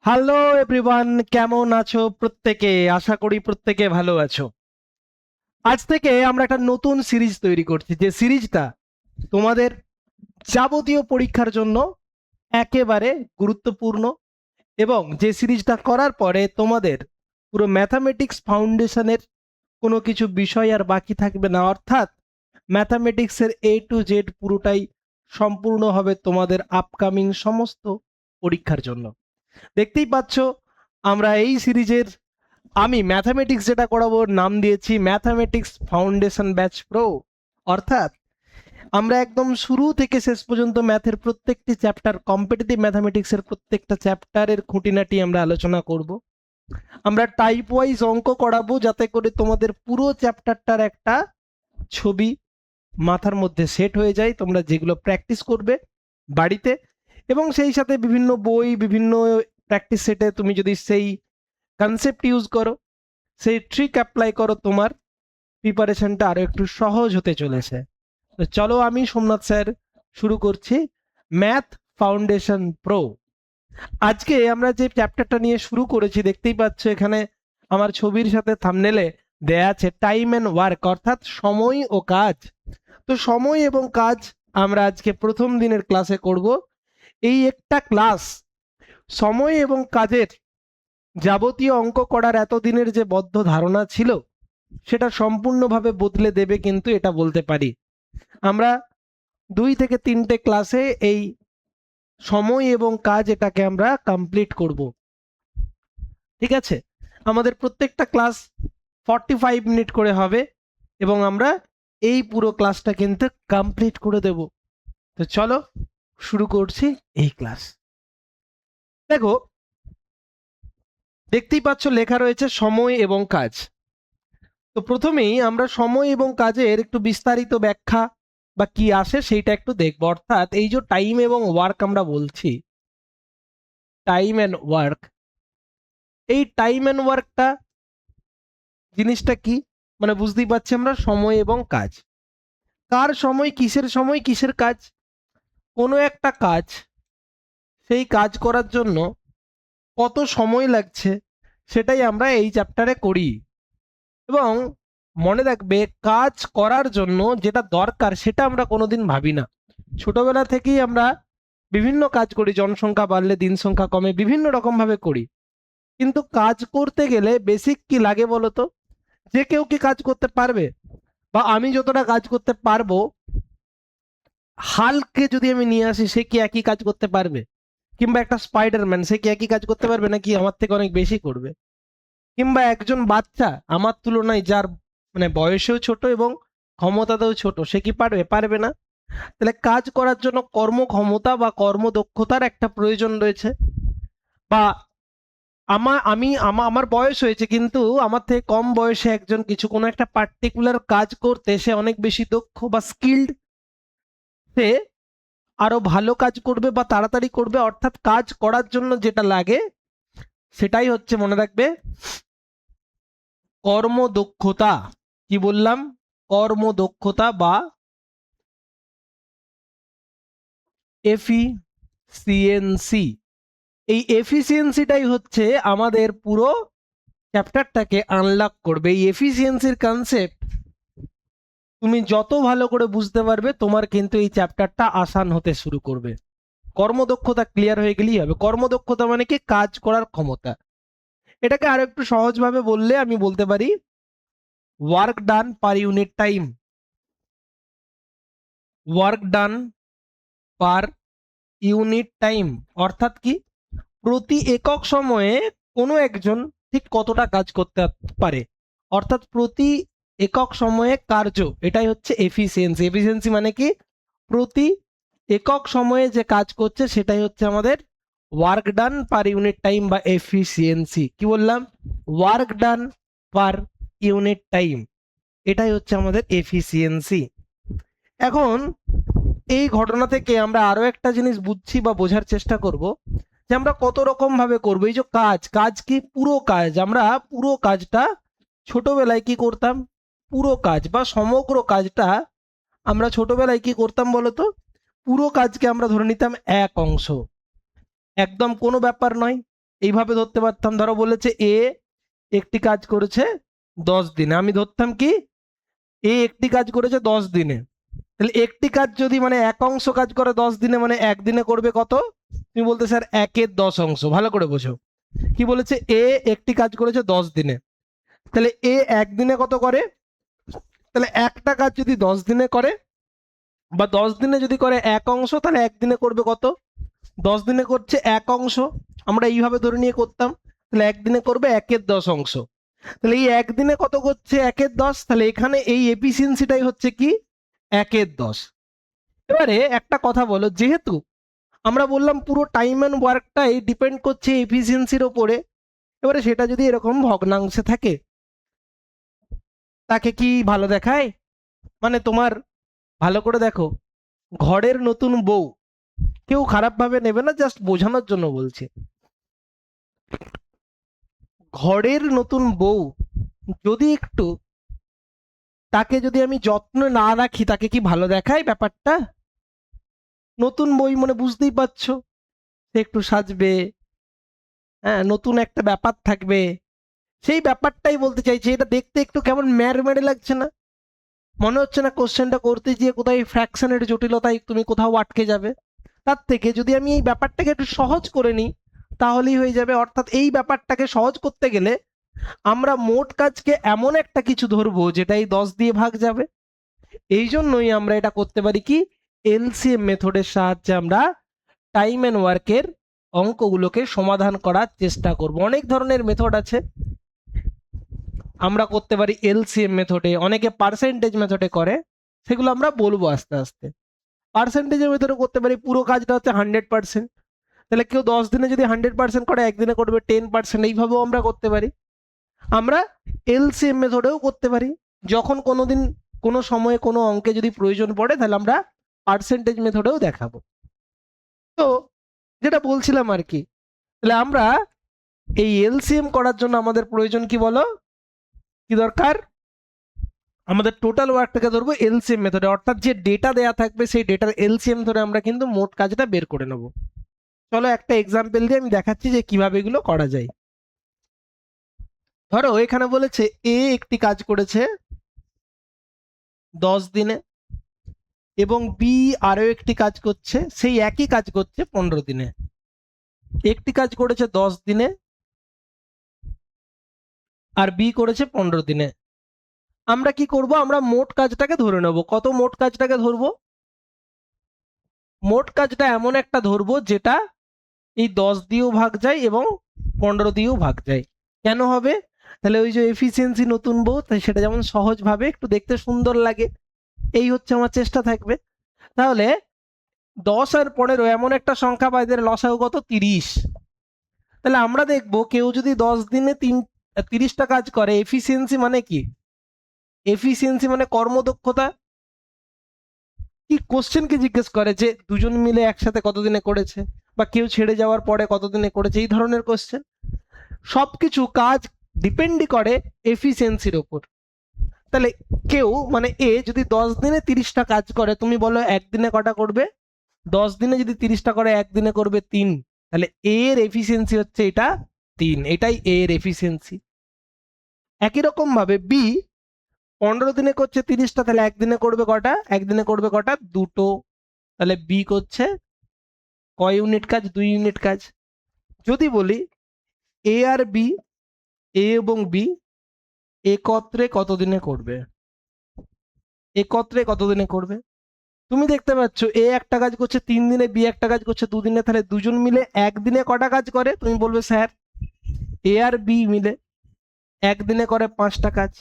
Hello everyone, কেমন আছো প্রত্যেকে? আশা করি প্রত্যেকে ভালো আছো। আজ থেকে আমরা একটা নতুন সিরিজ তৈরি করছি, যে সিরিজটা তোমাদের যাবতীয় পরীক্ষার জন্য একেবারে গুরুত্বপূর্ণ, এবং যে সিরিজটা করার পরে তোমাদের পুরো ম্যাথামেটিক্স ফাউন্ডেশনের কোনো কিছু বিষয় আর বাকি থাকবে না, অর্থাৎ ম্যাথামেটিক্সের A to Z পুরোটাই সম্পূর্ণ হবে তোমাদের আপকামিং সমস্ত পরীক্ষার জন্য। দেখতেই পাচ্ছ, আমরা এই সিরিজের আমি ম্যাথামেটিক্স যেটা করাবো নাম দিয়েছি ম্যাথামেটিক্স ফাউন্ডেশন ব্যাচ প্রো। অর্থাৎ আমরা একদম শুরু থেকে শেষ পর্যন্ত ম্যাথের প্রত্যেকটি চ্যাপ্টার, কম্পিটিটিভ ম্যাথামেটিক্সের প্রত্যেকটা চ্যাপ্টারের খুঁটিনাটি আমরা আলোচনা করব। আমরা টাইপ ওয়াইজ অঙ্ক করাবো, যাতে করে তোমাদের পুরো চ্যাপ্টারটার একটা ছবি মাথার মধ্যে সেট হয়ে যায়, তোমরা যেগুলো প্র্যাকটিস করবে বাড়িতে। এবং সেই সাথে বিভিন্ন বই, বিভিন্ন প্র্যাকটিস সেটে তুমি যদি সেই কনসেপ্ট ইউজ করো, সেই ট্রিক অ্যাপ্লাই করো, তোমার প্রিপারেশনটা আরো একটু সহজ হতে চলেছে। তো চলো, আমি সোমনাথ স্যার শুরু করছি ম্যাথ ফাউন্ডেশন প্রো। আজকে আমরা যে চ্যাপ্টারটা নিয়ে শুরু করেছি, দেখতেই পাচ্ছ এখানে আমার ছবির সাথে থাম্বনেলে দেয়া আছে টাইম অ্যান্ড ওয়ার্ক, অর্থাৎ সময় ও কাজ। তো সময় এবং কাজ আমরা আজকে প্রথম দিনের ক্লাসে করব। এই একটা ক্লাস সময় এবং কাজের যাবতীয় অঙ্ক করার এতদিনের যে বদ্ধ ধারণা ছিল, সেটা সম্পূর্ণভাবে বদলে দেবে, কিন্তু এটা বলতে পারি। আমরা 2 থেকে 3টে ক্লাসে এই সময় এবং কাজ এটাকে আমরা কমপ্লিট করব। ঠিক আছে? আমাদের প্রত্যেকটা ক্লাস 45 মিনিট করে হবে, এবং আমরা এই পুরো ক্লাসটা কিন্তু কমপ্লিট করে দেব। তো চলো শুরু করছি এই ক্লাস। দেখো, দেখতেই পাচ্ছ লেখা রয়েছে সময় এবং কাজ। তো প্রথমেই আমরা সময় এবং কাজের একটু বিস্তারিত ব্যাখ্যা বা কি আসে সেইটা একটু দেখবো। অর্থাৎ এই যে টাইম এবং ওয়ার্ক আমরা বলছি, টাইম অ্যান্ড ওয়ার্ক, এই টাইম অ্যান্ড ওয়ার্কটা জিনিসটা কি, মানে বুঝতেই পারছি আমরা সময় এবং কাজ। কার সময় কিসের কাজ? কোনো একটা কাজ, সেই কাজ করার জন্য কত সময় লাগছে, সেটাই আমরা এই চ্যাপ্টারে করি। এবং মনে রাখবে, কাজ করার জন্য যেটা দরকার সেটা আমরা কোনোদিন ভাবি না। ছোটবেলা থেকেই আমরা বিভিন্ন কাজ করি, জনসংখ্যা বাড়লে দিন সংখ্যা কমে, বিভিন্ন রকম ভাবে করি। কিন্তু কাজ করতে গেলে বেসিক কি লাগে বলতো? যে কেউ কি কাজ করতে পারবে? বা আমি যতটা কাজ করতে পারবো, হালকে যদি আমি নিয়ে আসি, সে কি একই কাজ করতে পারবে? কিংবা একটা স্পাইডারম্যান, সে কি একই কাজ করতে পারবে, নাকি আমার থেকে অনেক বেশি করবে? কিংবা একজন বাচ্চা আমার তুলনায়, যার মানে বয়সেও ছোট এবং ক্ষমতাতেও ছোট, সে কি পারবে? পারবে না। তাহলে কাজ করার জন্য কর্মক্ষমতা বা কর্মদক্ষতার একটা প্রয়োজন রয়েছে। বা আমার বয়স হয়েছে, কিন্তু আমার থেকে কম বয়সে একজন কিছু কোনো একটা পার্টিকুলার কাজ করতে সে অনেক বেশি দক্ষ বা স্কিল্ড, সে আরো ভালো কাজ করবে বা তাড়াতাড়ি করবে। অর্থাৎ কাজ করার জন্য যেটা লাগে সেটাই হচ্ছে, মনে রাখবে, কর্মদক্ষতা। কি বললাম? কর্মদক্ষতা বা এফিসিয়েন্সি। এই এফিসিয়েন্সিটাই হচ্ছে আমাদের পুরো চ্যাপ্টারটাকে আনলক করবে। এই এফিসিয়েন্সির কনসেপ্ট তুমি যত ভালো করে বুঝতে পারবে, তোমার কিন্তু এই চ্যাপ্টারটা আসান হতে শুরু করবে। কর্মদক্ষতা ক্লিয়ার হয়ে গেলেই হবে। কর্মদক্ষতা মানে কি? কাজ করার ক্ষমতা। এটাকে আরো একটু সহজভাবে বললে আমি বলতে পারি work done per unit time. Work done per unit time অর্থাৎ কি? প্রতি একক সময়ে কোনো একজন ঠিক কতটা কাজ করতে পারে, অর্থাৎ প্রতি একক সময়ে কার্য, এটাই হচ্ছে এফিসিয়েন্সি। এফিসিয়েন্সি মানে কি? প্রতি একক সময়ে যে কাজ করছে সেটাই হচ্ছে আমাদের work done per unit time বা এফিসিয়েন্সি। কি বললাম? Work done per unit time, এটাই হচ্ছে আমাদের এফিসিয়েন্সি। এখন এই ঘটনা থেকে আমরা আরো একটা জিনিস বুঝছি বা বোঝার চেষ্টা করব, যে আমরা কত রকম ভাবে করবো। এই যে কাজ, কাজ কি? পুরো কাজ। আমরা পুরো কাজটা ছোটবেলায় কি করতাম? পুরো কাজ বা সমগ্র কাজটা আমরা ছোটবেলায় কি করতাম বলতো? পুরো কাজকে আমরা ধরে নিতাম এক অংশ, একদম কোনো ব্যাপার নয়, এইভাবে ধরতে পারতাম, ধরো বলেছে এ একটি কাজ করেছে 10 দিনে, আমি ধরতাম কি এ একটি কাজ করেছে 10 দিনে। তাহলে একটি কাজ যদি মানে এক অংশ কাজ করে 10 দিনে, মানে একদিনে করবে কত? তুমি বলতে স্যার 1/10 ভালো করে বোঝো। কি বলেছে? এ একটি কাজ করেছে 10 দিনে, তাহলে এ একদিনে কত করে? তাহলে একটা কাজ যদি 10 দিনে করে বা 10 দিনে যদি করে এক অংশ, তাহলে একদিনে করবে কত? 10 দিনে করছে এক অংশ, আমরা এইভাবে ধরে নিয়ে করতাম, তাহলে একদিনে করবে 1/10। তাহলে এই একদিনে কত করছে? 1/10। তাহলে এখানে এই এফিসিয়েন্সিটাই হচ্ছে কি 1/10। এবারে একটা কথা বলো, যেহেতু আমরা বললাম পুরো টাইম অ্যান্ড ওয়ার্কটাই ডিপেন্ড করছে এফিসিয়েন্সির ওপরে, এবারে সেটা যদি এরকম ভগ্নাংশে থাকে তাকে কি ভালো দেখায়? মানে তোমার ভালো করে দেখো, ঘরের নতুন বউ, কেউ খারাপ ভাবে নেবে না, জাস্ট বোঝানোর জন্য বলছে। ঘরের নতুন বউ যদি একটু তাকে যদি আমি যত্ন না রাখি, তাকে কি ভালো দেখায় ব্যাপারটা? নতুন বই মানে বুঝতেই পারছো, সে একটু সাজবে, হ্যাঁ, নতুন একটা ব্যাপার থাকবে, সেই ব্যাপারটাই বলতে চাইছি। এটা দেখতে একটু কেমন মেড়ে লাগছে না? মনে হচ্ছে না কোশ্চেনটা করতে গিয়ে কোথায় ফ্র্যাকশনের জটিলতায় তুমি কোথাও আটকে যাবে? তার থেকে যদি আমি এই ব্যাপারটাকে একটু সহজ করে নিই তাহলেই হয়ে যাবে। অর্থাৎ এই ব্যাপারটাকে সহজ করতে গেলে আমরা মোট কাজকে এমন একটা কিছু ধরবো যেটা এই 10 দিয়ে ভাগ যাবে। এই জন্যই আমরা এটা করতে পারি কি, এলসিএম মেথডের সাহায্যে আমরা টাইম অ্যান্ড ওয়ার্কের অঙ্কগুলোকে সমাধান করার চেষ্টা করব। অনেক ধরনের মেথড আছে, আমরা করতে পারি এলসিএম মেথডে, অনেকে পার্সেন্টেজ মেথডে করে, সেগুলো আমরা বলবো আস্তে আস্তে। পার্সেন্টেজের মেথডে করতে পারি, পুরো কাজটা হচ্ছে 100%, তাহলে কেউ 10 দিনে যদি 100% করে, একদিনে করবে 10%, এইভাবেও আমরা করতে পারি। আমরা এলসিএম মেথডেও করতে পারি, যখন কোনোদিন কোনো সময়ে কোনো অঙ্কে যদি প্রয়োজন পড়ে তাহলে আমরা পার্সেন্টেজ মেথডেও দেখাবো। তো যেটা বলছিলাম আর কি, তাহলে আমরা এই এলসিএম করার জন্য আমাদের প্রয়োজন কি বলো, কি দরকার? আমাদের টোটাল ওয়ার্কটাকে ধরবো এলসিএম মেথডে, অর্থাৎ যে ডেটা দেয়া থাকবে সেই ডেটার এলসিএম ধরে আমরা কিন্তু মোট কাজটা বের করে নেব। চলো একটা এক্সাম্পল দিয়ে আমি দেখাচ্ছি যে কিভাবে এগুলো করা যায়। ধরো এখানে বলেছে এ একটি কাজ করেছে 10 দিনে এবং বি আরো একটি কাজ করছে, সেই একই কাজ করছে 15 দিনে। একটি কাজ করেছে 10 দিনে আর বি করেছে 15 দিনে। আমরা কি করব, আমরা মোট কাজটাকে ধরে নেব। কত মোট কাজটাকে ধরবো? মোট কাজটা এমন একটা ধরবো যেটা এই 10 দিয়েও ভাগ যায় এবং 15 দিয়েও ভাগ যায়। কেন হবে? তাহলে ওই যে এফিসিয়েন্সি নতুন বউ, তাই সেটা যেমন সহজভাবে একটু দেখতে সুন্দর লাগে, এই হচ্ছে আমার চেষ্টা থাকবে। তাহলে 10 আর 15 এমন একটা সংখ্যা পাই যাদের লসাগু কত? 30। তাহলে আমরা দেখবো কেউ যদি 10 দিনে 30টা কাজ করে, এফিসিয়েন্সি মানে কি? এফিসিয়েন্সি মানে কর্মদক্ষতা। কি কোশ্চেন কি জিজ্ঞেস করে যে দুজন মিলে একসাথে কতদিনে করেছে, বা কেউ ছেড়ে যাওয়ার পরে কতদিনে করেছে, এই ধরনের কোশ্চেন। সবকিছু কাজ ডিপেন্ডই করে এফিসিয়েন্সির ওপর। তাহলে কেউ মানে এ যদি 10 দিনে 30টা কাজ করে, তুমি বলো একদিনে কটা করবে? 10 দিনে যদি 30টা করে, একদিনে করবে 3। তাহলে এর এফিসিয়েন্সি হচ্ছে এটা 3, এটাই এর এফিসিয়েন্সি। একই রকম ভাবে বি 15 দিনে করছে 30টা, তাহলে একদিনে করবে কটা? একদিনে করবে কটা? 2টো। তাহলে বি করছে কয় ইউনিট কাজ? 2 ইউনিট কাজ। যদি বলি এ আর বি, এ এবং বি একত্রে কতদিনে করবে? একত্রে কতদিনে করবে? তুমি দেখতে পাচ্ছ এ একটা কাজ করছে 3 দিনে, বি একটা কাজ করছে 2 দিনে, তাহলে দুজন মিলে একদিনে কটা কাজ করে? তুমি বলবে স্যার এ আর বি মিলে একদিনে করে 5টা কাজ।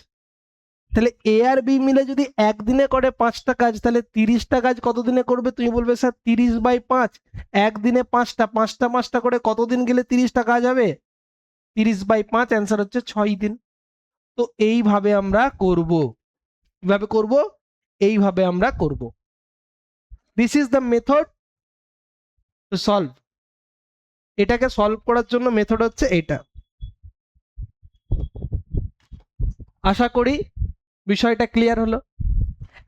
তাহলে এ আর বি মিলে যদি একদিনে করে 5টা কাজ, তাহলে 30টা কাজ কতদিনে করবে? তুমি বলবে স্যার 30/5, একদিনে 5টা, 5টা করে কতদিন গেলে 30টা কাজ হবে? 30/5, অ্যান্সার হচ্ছে 6 দিন। তো এইভাবে আমরা করব। কিভাবে করব? এইভাবে আমরা করব। This is the method to solve. এটাকে সলভ করার জন্য মেথড হচ্ছে এটা। আশা করি বিষয়টা ক্লিয়ার হলো।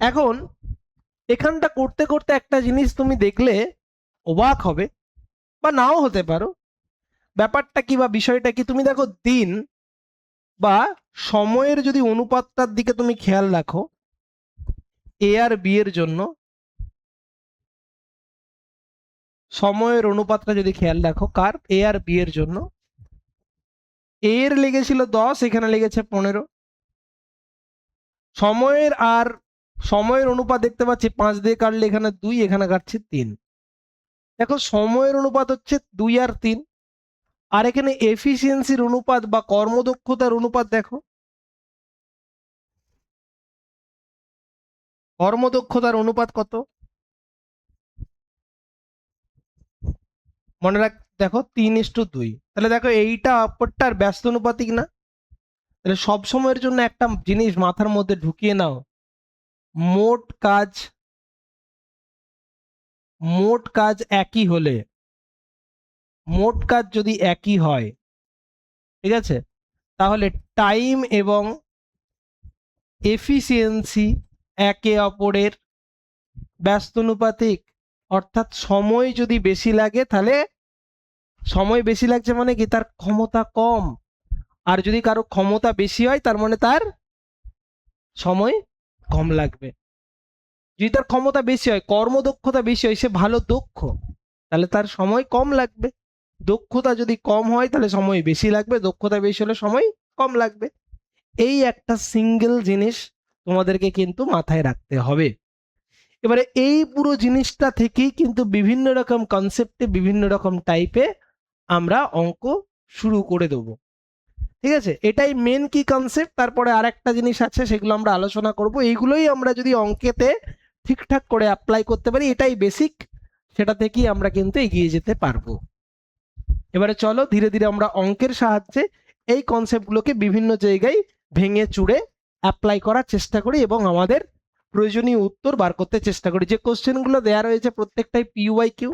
এখন এখানটা করতে করতে একটা জিনিস তুমি দেখলে অবাক হবে, বা নাও হতে পারো। ব্যাপারটা কি বা বিষয়টা কি, তুমি দেখো দিন বা সময়ের যদি অনুপাতটার দিকে তুমি খেয়াল রাখো, এ আর বি এর জন্য সময়ের অনুপাতটা যদি খেয়াল রাখো, কার, এ আর বি এর জন্য, এ এর লেগেছিল 10, এখানে লেগেছে 15। সময়ের আর সময়ের অনুপাত দেখতে পাচ্ছি 5 দিয়ে কাটলে এখানে 2, এখানে কাটছি 3। দেখো সময়ের অনুপাত হচ্ছে 2 আর 3, আর এখানে এফিসিয়েন্সির অনুপাত বা কর্মদক্ষতার অনুপাত দেখো, কর্মদক্ষতার অনুপাত কত, মনে রাখ, দেখো 3:2। তাহলে দেখো এইটা অপরটার ব্যস্ত অনুপাতিক না? তাহলে সব সময়ের জন্য একটা জিনিস মাথার মধ্যে ঢুকিয়ে নাও, মোট কাজ, মোট কাজ একই হলে, মোট কাজ যদি একই হয়, ঠিক আছে, তাহলে টাইম এবং এফিসিয়েন্সি একে অপরের ব্যস্তানুপাতিক। অর্থাৎ সময় যদি বেশি লাগে, তাহলে সময় বেশি লাগছে মানে কি, তার ক্ষমতা কম। আর যদি কারো ক্ষমতা বেশি হয়, তার মানে তার সময় কম লাগবে। যদি তার ক্ষমতা বেশি হয়, কর্মদক্ষতা বেশি হয়, সে ভালো দক্ষ, তাহলে তার সময় কম লাগবে। দক্ষতা যদি কম হয় তাহলে সময় বেশি লাগবে, দক্ষতা বেশি হলে সময় কম লাগবে। এই একটা সিঙ্গেল জিনিস তোমাদেরকে কিন্তু মাথায় রাখতে হবে। এবারে এই পুরো জিনিসটা থেকেই কিন্তু বিভিন্ন রকম কনসেপ্টে, বিভিন্ন রকম টাইপে আমরা অঙ্ক শুরু করে দেবো। ঠিক আছে, এটাই মেন কি কনসেপ্ট। তারপরে আর একটা জিনিস আছে, সেগুলো আমরা আলোচনা করব। এইগুলোই আমরা যদি অঙ্কেতে ঠিকঠাক করে অ্যাপ্লাই করতে পারি, এটাই বেসিক, সেটা থেকেই আমরা কিন্তু এগিয়ে যেতে পারবো। এবারে চলো ধীরে ধীরে আমরা অঙ্কের সাহায্যে এই কনসেপ্টগুলোকে বিভিন্ন জায়গায় ভেঙে চুড়ে অ্যাপ্লাই করার চেষ্টা করি এবং আমাদের প্রয়োজনীয় উত্তর বার করতে চেষ্টা করি। যে কোশ্চেনগুলো দেওয়া রয়েছে প্রত্যেকটাই P Y Q,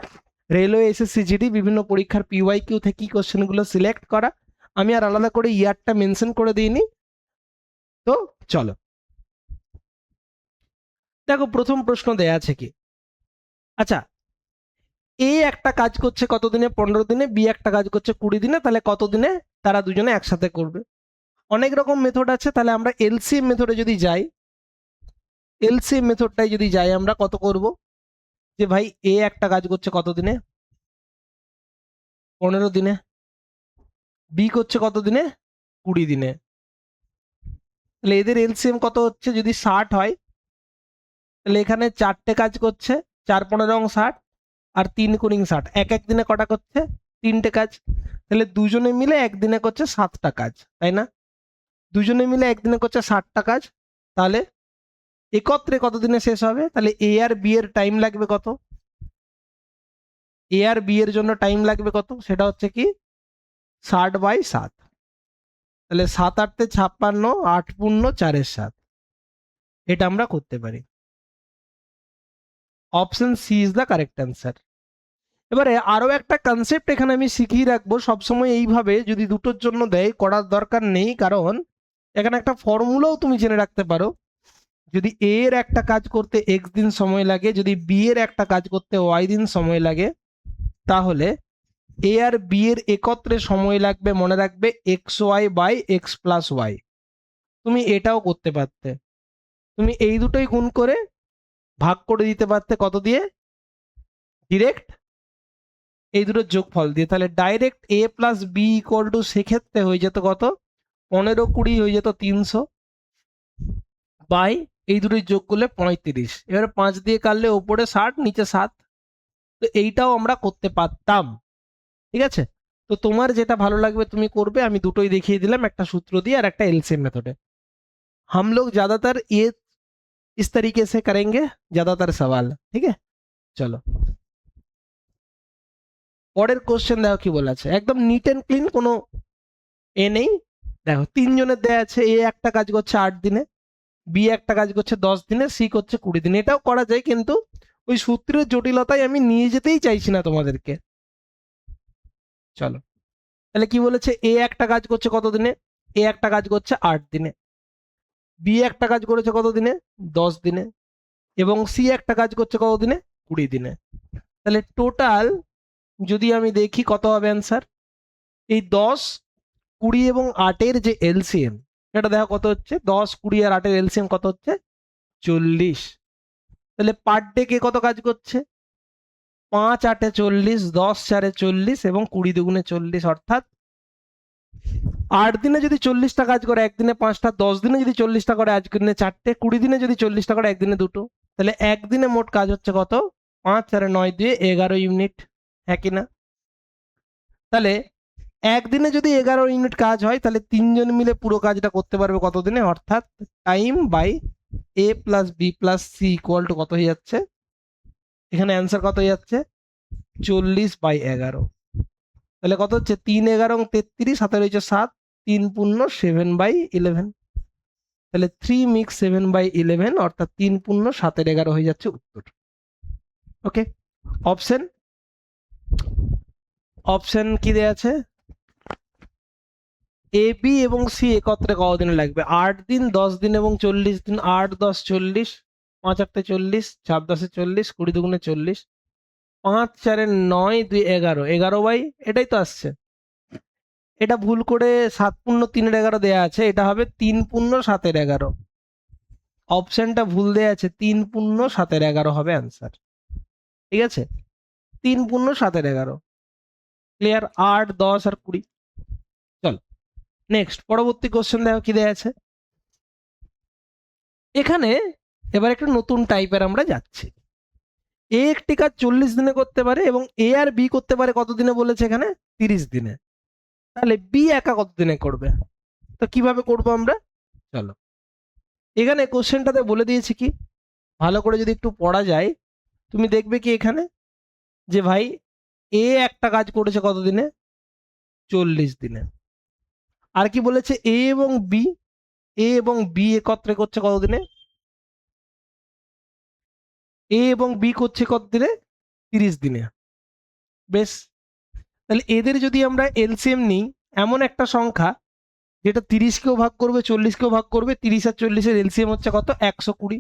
railway, SSC, GD বিভিন্ন পরীক্ষার পিওয়াই কিউ থেকে কোশ্চেনগুলো সিলেক্ট করা। আমি আর আলাদা করে ইয়ারটা মেনশন করে দিইনি। তো চলো দেখো, প্রথম প্রশ্ন দেয়া আছে কি, আচ্ছা, এ একটা কাজ করছে কতদিনে, 15 দিনে, বি একটা কাজ করছে 20 দিনে, তাহলে কতদিনে তারা দুজনে একসাথে করবে? অনেক রকম মেথড আছে, তাহলে আমরা এলসিএম মেথডে যদি যাই, এলসিএম মেথডটাই যদি যাই, আমরা কত করব, যে ভাই এ একটা কাজ করছে কত দিনে, 15 দিনে, বি করছে কত দিনে, 20 দিনে। তাহলে এদের এলসিএম কত হচ্ছে, যদি 60 হয়, তাহলে এখানে 4টে কাজ করছে, 4×15 = 60, আর 3×60, এক এক দিনে কটা করছে, 3টে কাজ। তাহলে দুজনে মিলে একদিনে করছে 7টা কাজ, তাই না? দুজনে মিলে একদিনে করছে 60টা কাজ, তাহলে একত্রে কত দিনে শেষ হবে? তাহলে এ আর বি এর টাইম লাগবে কত, এ আর বি এর জন্য টাইম লাগবে কত, সেটা হচ্ছে কি 60/7। তাহলে 7×8 = 56, 8×4 = 7। এটা আমরা করতে পারি। Option C is the correct answer. এবারে আরো একটা কনসেপ্ট এখানে আমি শিখিয়ে রাখবো, সবসময় এইভাবে যদি দুটোর জন্য দেয় করার দরকার নেই, কারণ এখানে একটা ফর্মুলাও তুমি জেনে রাখতে পারো। যদি এ এর একটা কাজ করতে এক্স দিন সময় লাগে, যদি বি এর একটা কাজ করতে ওয়াই দিন সময় লাগে, তাহলে এ আর বি এর একত্রে সময় লাগবে, মনে রাখবে, xy/x+y। তুমি এটাও করতে পারতে, তুমি এই দুটোই গুণ করে ভাগ করে দিতে পারতে কত দিয়ে, ডিরেক্ট এই দুটোর যোগফল দিয়ে। তাহলে direct a plus B equal to, সেক্ষেত্রে হয়ে যেত কত, 15×20 হয়ে যেত 300, বাই এই দুটোর যোগ করলে 35। এবারে 5 দিয়ে কাটলে ওপরে 60, নিচে 7। তো এইটাও আমরা করতে পারতাম। ঠিক আছে, তো তোমার যেটা ভালো লাগবে তুমি করবে। আমি দুটোই দেখিয়ে দিলাম, একটা সূত্র দিয়ে আর একটা एलसीएम মেথডে। हम लोग ज्यादातर ये इस तरीके से करेंगे ज्यादातर सवाल। ठीक है, চলো পরের কোশ্চেন দেখো কি বলা আছে, একদম নিট এন্ড ক্লিন, কোনো এ নেই। দেখো তিনজনের দেয়া আছে, এ একটা কাজ করছে 8 দিনে, বি একটা কাজ করছে 10 দিনে, সি করছে 20 দিনে। এটাও করা যায়, কিন্তু ওই সূত্রের জটিলতায় আমি নিয়ে যেতেই চাইছি না তোমাদেরকে। চলো তাহলে কি বলেছে, এ একটা কাজ করছে কত দিনে, এ একটা কাজ করছে 8 দিনে, বি একটা কাজ করেছে কত দিনে, 10 দিনে, এবং সি একটা কাজ করছে কত দিনে, 20 দিনে। তাহলে টোটাল যদি আমি দেখি কত হবে অ্যান্সার, এই 10, 20 এবং 8-এর যে এলসিএম, এটা দেখো কত হচ্ছে, 10, 20 আর 8-এর এলসিএম কত হচ্ছে, 40। তাহলে পার ডে কে কত কাজ করছে, 5 8 40, 10 4 40 এবং 20 2 40, অর্থাৎ 8 দিনে যদি 40টা কাজ করে, একদিনে 5টা, 10 দিনে যদি 40টা করে, একদিনে 4টে, 20 দিনে যদি 40টা করে, একদিনে 2টো। তাহলে একদিনে মোট কাজ হচ্ছে কত, 5 4 9 2 11 ইউনিট, হ্যাঁ কি না? তাহলে একদিনে যদি 11 ইউনিট কাজ হয়, তাহলে 3জন মিলে পুরো কাজটা করতে পারবে কত দিনে, অর্থাৎ time by A plus B plus C equal to কত হয়ে যাচ্ছে, এখানে অ্যান্সার কত হয়ে যাচ্ছে, 40/11। তাহলে কত হচ্ছে, 3 11 33, সাথে রয়েছে 7, 3 পূর্ণ 7/11। তাহলে 3 মিক্স 7/11, অর্থাৎ 3 পূর্ণ 7/11 হয়ে যাচ্ছে উত্তর। ওকে, অপশন কি দেয়া আছে, এ বি এবং সি একত্রে কতদিন লাগবে, 8 দিন, 10 দিন এবং 40 দিন। 8 10 40, 5 8 40, 4 10 40, 20 2 40, 5 4 9 2 11, 11 এটাই তো আসছে। এটা ভুল করে 7 পূর্ণ 3/11 দেয়া আছে, এটা হবে 3 পূর্ণ 7/11। অপশনটা ভুল দেয়া আছে, 3 পূর্ণ 7/11 হবে অ্যান্সার। ঠিক আছে, 3 পূর্ণ 7/11। ক্লিয়ার? 8 10 আর 20। চল নেক্সট, পরবর্তী কোশ্চেন দেখো কি দেয়া আছে। এখানে এবার একটা নতুন টাইপের আমরা যাচ্ছি। এ একটি কাজ 40 দিনে করতে পারে এবং এ আর বি করতে পারে কত দিনে বলেছে, এখানে 30 দিনে। তাহলে বি একা কত দিনে করবে, তো কিভাবে করব আমরা, চলো। এখানে কোশ্চেনটাতে বলে দিয়েছি কি, ভালো করে যদি একটু পড়া যায়, তুমি দেখবে কি এখানে যে ভাই এ একটা কাজ করেছে কত দিনে, 40 দিনে। আর কি বলেছে, এ এবং বি একত্রে করছে কত দিনে, এ এবং বি করছে কত দিনে, 30 দিনে। বেশ, তাহলে এদের যদি আমরা এলসিএম নিই, এমন একটা সংখ্যা যেটা 30কেও ভাগ করবে, 40কেও ভাগ করবে, 30 আর 40-এর এলসিএম হচ্ছে কত, 120।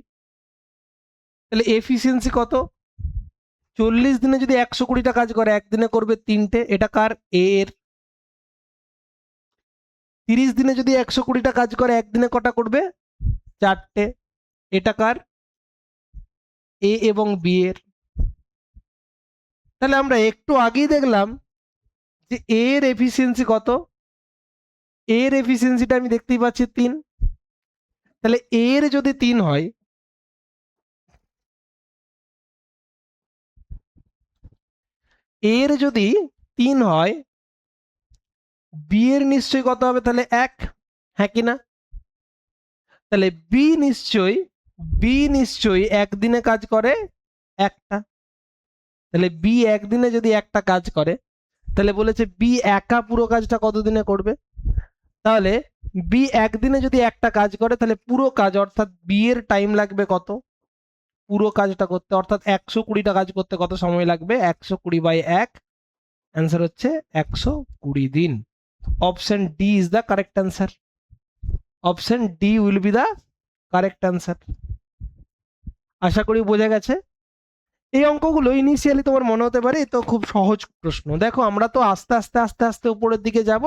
তাহলে এফিসিয়েন্সি কত, 40 দিনে যদি 120টা কাজ করে, একদিনে করবে 3টে, এটা কার, এ এর। 30 দিনে যদি 120টা কাজ করে, একদিনে কটা করবে, 4টে, এটা কার, এ এবং বি এর। তাহলে আমরা একটু আগেই দেখলাম যে এর এফিসিয়েন্সি কত, এর এফিসিয়েন্সিটা আমি দেখতেই পাচ্ছি 3। তাহলে এর যদি 3 হয়, এর যদি 3 হয়, বি এর নিশ্চয়ই কত হবে, তাহলে 1, হ্যাঁ কি না? তাহলে বি নিশ্চয়ই একদিনে কাজ করে একটা। তাহলে বি একদিনে যদি একটা কাজ করে, তাহলে বলেছে বি একা পুরো কাজটা কত দিনে করবে। তাহলে বি একদিনে যদি একটা কাজ করে, তাহলে পুরো কাজ অর্থাৎ বি এর টাইম লাগবে কত, পুরো কাজটা করতে, অর্থাৎ 120টা কাজ করতে কত সময় লাগবে, 120/1, অ্যান্সার হচ্ছে 120 দিন। Option D is the correct answer. Option D will be the correct answer. আশা করি বোঝা গেছে। এই অঙ্কগুলো ইনিশিয়ালি তোমার মনে হতে পারে তো খুব সহজ প্রশ্ন, দেখো আমরা তো আস্তে আস্তে আস্তে আস্তে উপরের দিকে যাব,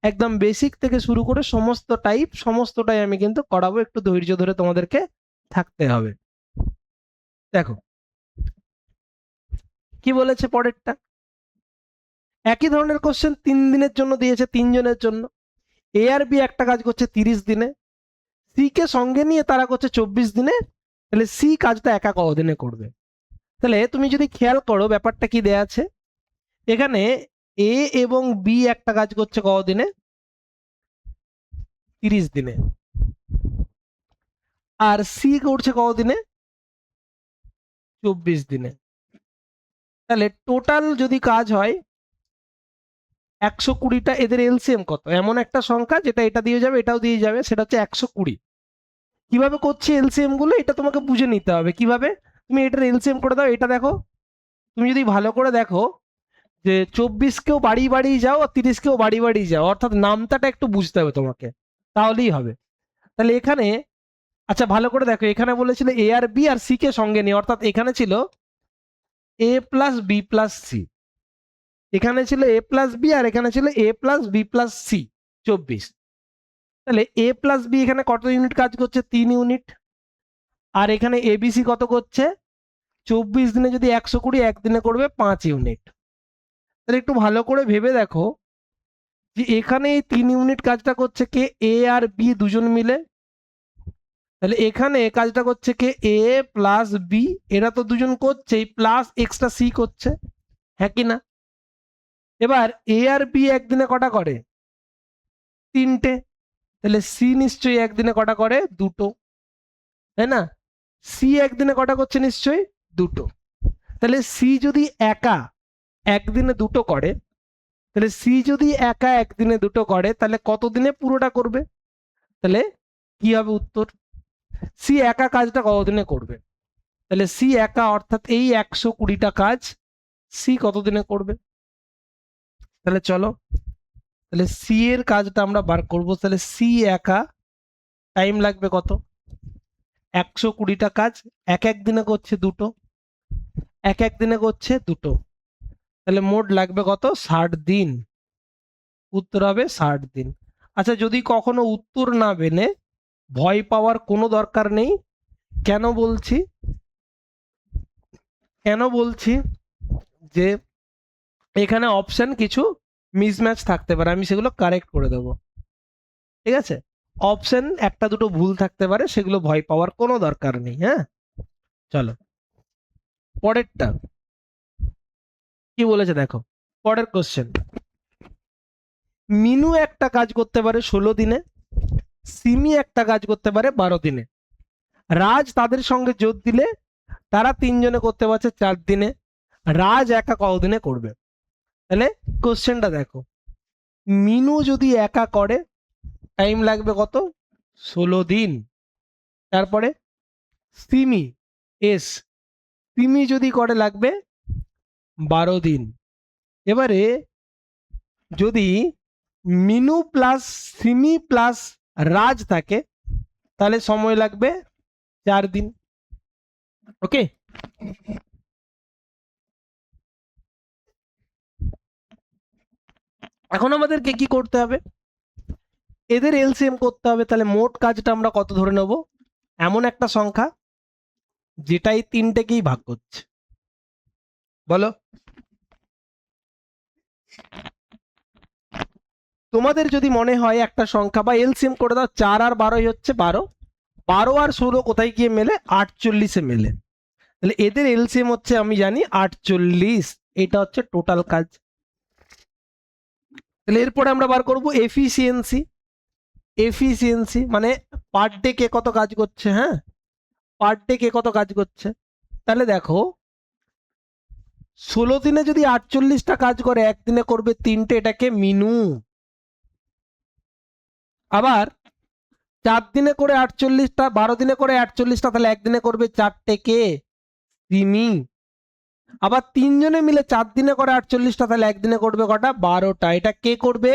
একদম বেসিক থেকে শুরু করে সমস্তটাই আমি কিন্তু করাবো, একটু ধৈর্য ধরে তোমাদেরকে থাকতে হবে। দেখো কি বলেছে পরেরটা, একই ধরনের কোশ্চেন 3 দিনের জন্য দিয়েছে, 3 জনের জন্য। এ আর বি একটা কাজ করছে 30 দিনে, সি কে সঙ্গে নিয়ে তারা করছে 24 দিনে। তাহলে সি কাজটা একা কতদিনে করবে। তাহলে তুমি যদি খেয়াল করো ব্যাপারটা কি দেয়া আছে, এখানে এ এবং বি একটা কাজ করছে কতদিনে, 30 দিনে। আর সি করছে কতদিনে, 24 দিনে। তাহলে টোটাল যদি কাজ হয় 120টা, এদের এলসিএম কত, এমন একটা সংখ্যা যেটা এটা দিয়ে যাবে, এটাও দিয়ে যাবে, সেটা হচ্ছে 120। কিভাবে করছে এলসিএম গুলো, এটা তোমাকে বুঝে নিতে হবে কিভাবে। তুমি এটার এলসিএম করে দাও, এটা দেখো, তুমি যদি ভালো করে দেখো যে 24কেও বাড়ি বাড়ি যাও আর 30কেও বাড়ি বাড়ি যাও, অর্থাৎ নামতাটা একটু বুঝতে হবে তোমাকে, তাহলেই হবে। তাহলে এখানে, আচ্ছা ভালো করে দেখো, এখানে বলেছিল এ আর বি আর সি কে সঙ্গে নিয়ে, অর্থাৎ এখানে ছিল এ প্লাস বি প্লাস সি, এখানে ছিল এ প্লাস বি আর এখানে ছিল এ প্লাস বি প্লাস সি 24। তাহলে এ প্লাস বি এখানে কত ইউনিট কাজ করছে? 3 ইউনিট। আর এখানে এবিসি কত করছে? 24 দিনে যদি 120, একদিনে করবে 5 ইউনিট। তাহলে একটু ভালো করে ভেবে দেখো যে এখানে এই 3 ইউনিট কাজটা করছে কে? এ আর বি দুজন মিলে। তাহলে এখানে কাজটা করছে কে? এ প্লাস বি, এরা তো দুজন করছেই, প্লাস এক্সট্রা সি করছে, হ্যাঁ কি না? এবার এ আর বি একদিনে কটা করে? 3টে। তাহলে সি নিশ্চয়ই একদিনে কটা করে? 2টো, তাই না? সি একদিনে কটা করছে? নিশ্চয়ই 2টো। তাহলে সি যদি একা একদিনে 2টো করে, তাহলে সি যদি একা একদিনে 2টো করে, তাহলে কত দিনে পুরোটা করবে? তাহলে কি হবে উত্তর? সি একা কাজটা কতদিনে করবে? তাহলে সি একা অর্থাৎ এই 120টা কাজ সি কতদিনে করবে? তাহলে চলো, তাহলে সি এর কাজটা আমরা বার করব। তাহলে সি একা টাইম লাগবে কত? 120টা কাজ এক এক দিনে করছে 2টো, এক এক দিনে করছে 2টো, তাহলে মোট লাগবে কত? 60 দিন। উত্তর হবে 60 দিন। আচ্ছা, যদি কখনো উত্তর না বেনে, ভয় পাওয়ার কোনো দরকার নেই। কেন বলছি? কেন বলছি যে এখানে অপশন কিছু মিসম্যাচ থাকতে পারে, আমি সেগুলো কারেক্ট করে দেবো, ঠিক আছে? অপশন একটা দুটো ভুল থাকতে পারে, সেগুলো ভয় পাওয়ার কোনো দরকার নেই। হ্যাঁ, চলো পরেরটা কি বলেছে দেখো। পরের কোশ্চেন, মিনু একটা কাজ করতে পারে 16 দিনে, সিমি একটা কাজ করতে পারে 12 দিনে, রাজ তাদের সঙ্গে যোগ দিলে তারা 3জনে করতে পারছে 4 দিনে, রাজ একা কতদিনে করবে? তাহলে কোশ্চেনটা দেখো, মিনু যদি একা করে টাইম লাগবে কত? 16 দিন। তারপরে সিমি, এস, সিমি যদি করে লাগবে 12 দিন। এবারে যদি মিনু প্লাস সিমি প্লাস রাজ থাকে, তাহলে সময় লাগবে 4 দিন। ওকে, এখন আমাদেরকে কি করতে হবে? এদের এলসিএম করতে হবে। তাহলে মোট কাজটা আমরা কত ধরে নেব? এমন একটা সংখ্যা যেটাই 3টেকেই ভাগ করছে। বলো, তোমাদের যদি মনে হয় একটা সংখ্যা বা এলসিএম করে দাও, 4 আর 12 হচ্ছে 12, 12 আর 16 কোথায় গিয়ে মেলে? 48-এ মেলে। তাহলে এদের এলসিএম হচ্ছে, আমি জানি 48, এটা হচ্ছে টোটাল কাজ। তাহলে এরপরে আমরা বার করব এফিসিয়েন্সি। এফিসিয়েন্সি মানে পার ডে কে কত কাজ করছে। হ্যাঁ, পার ডে কে কত কাজ করছে। তাহলে দেখো, 16 দিনে যদি 48টা কাজ করে, একদিনে করবে 3টে, এটাকে মিনু। আবার 4 দিনে করে 48টা, 12 দিনে করে 48টা, তাহলে একদিনে করবে 4টে, কে? সিমি। আবার 3জনে মিলে 4 দিনে করে 48টা, তাহলে একদিনে করবে কটা? 12টা। এটা কে করবে?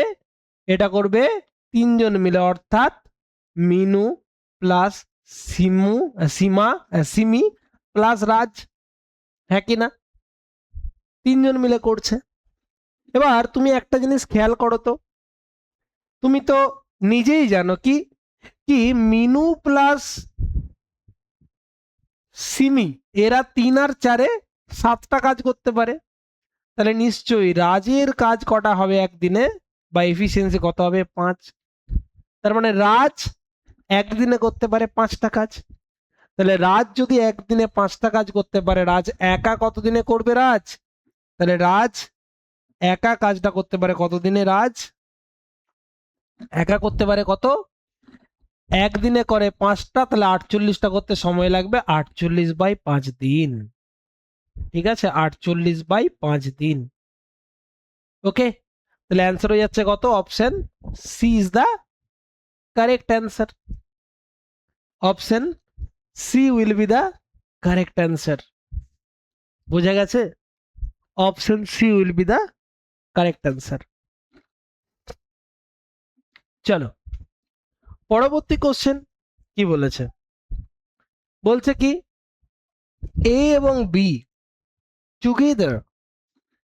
এটা করবে 3জন মিলে, অর্থাৎ মিনু প্লাস সিমু, সিমি প্লাস রাজ, হ্যাঁ কি না? 3জন মিলে করছে। এবার তুমি একটা জিনিস খেয়াল করো তো, তুমি তো নিজেই জানো কি কি মিনু প্লাস সিমি এরা 3 আর 4-এ 7টা কাজ করতে পারে। তাহলে নিশ্চয়ই রাজের কাজ কটা হবে একদিনে, বা এফিসিয়েন্সি কত হবে? 5। তার মানে রাজ একদিনে করতে পারে 5টা কাজ। তাহলে রাজ যদি একদিনে 5টা কাজ করতে পারে, রাজ একা কতদিনে করবে? রাজ, তাহলে রাজ একা কাজটা করতে পারে কতদিনে? রাজ একা করতে পারে কত? একদিনে করে 5টা, তাহলে 48টা করতে সময় লাগবে 48/5 দিন। ঠিক আছে, 48/5 দিন। ওকে, তাহলে অ্যান্সার হয়ে যাচ্ছে কত? Option C is the correct answer. Option C will be the correct answer. বোঝা গেছে? Option C will be the correct answer. চলো পরবর্তী কোশ্চেন কি বলেছে। বলছে কি, এ এবং B together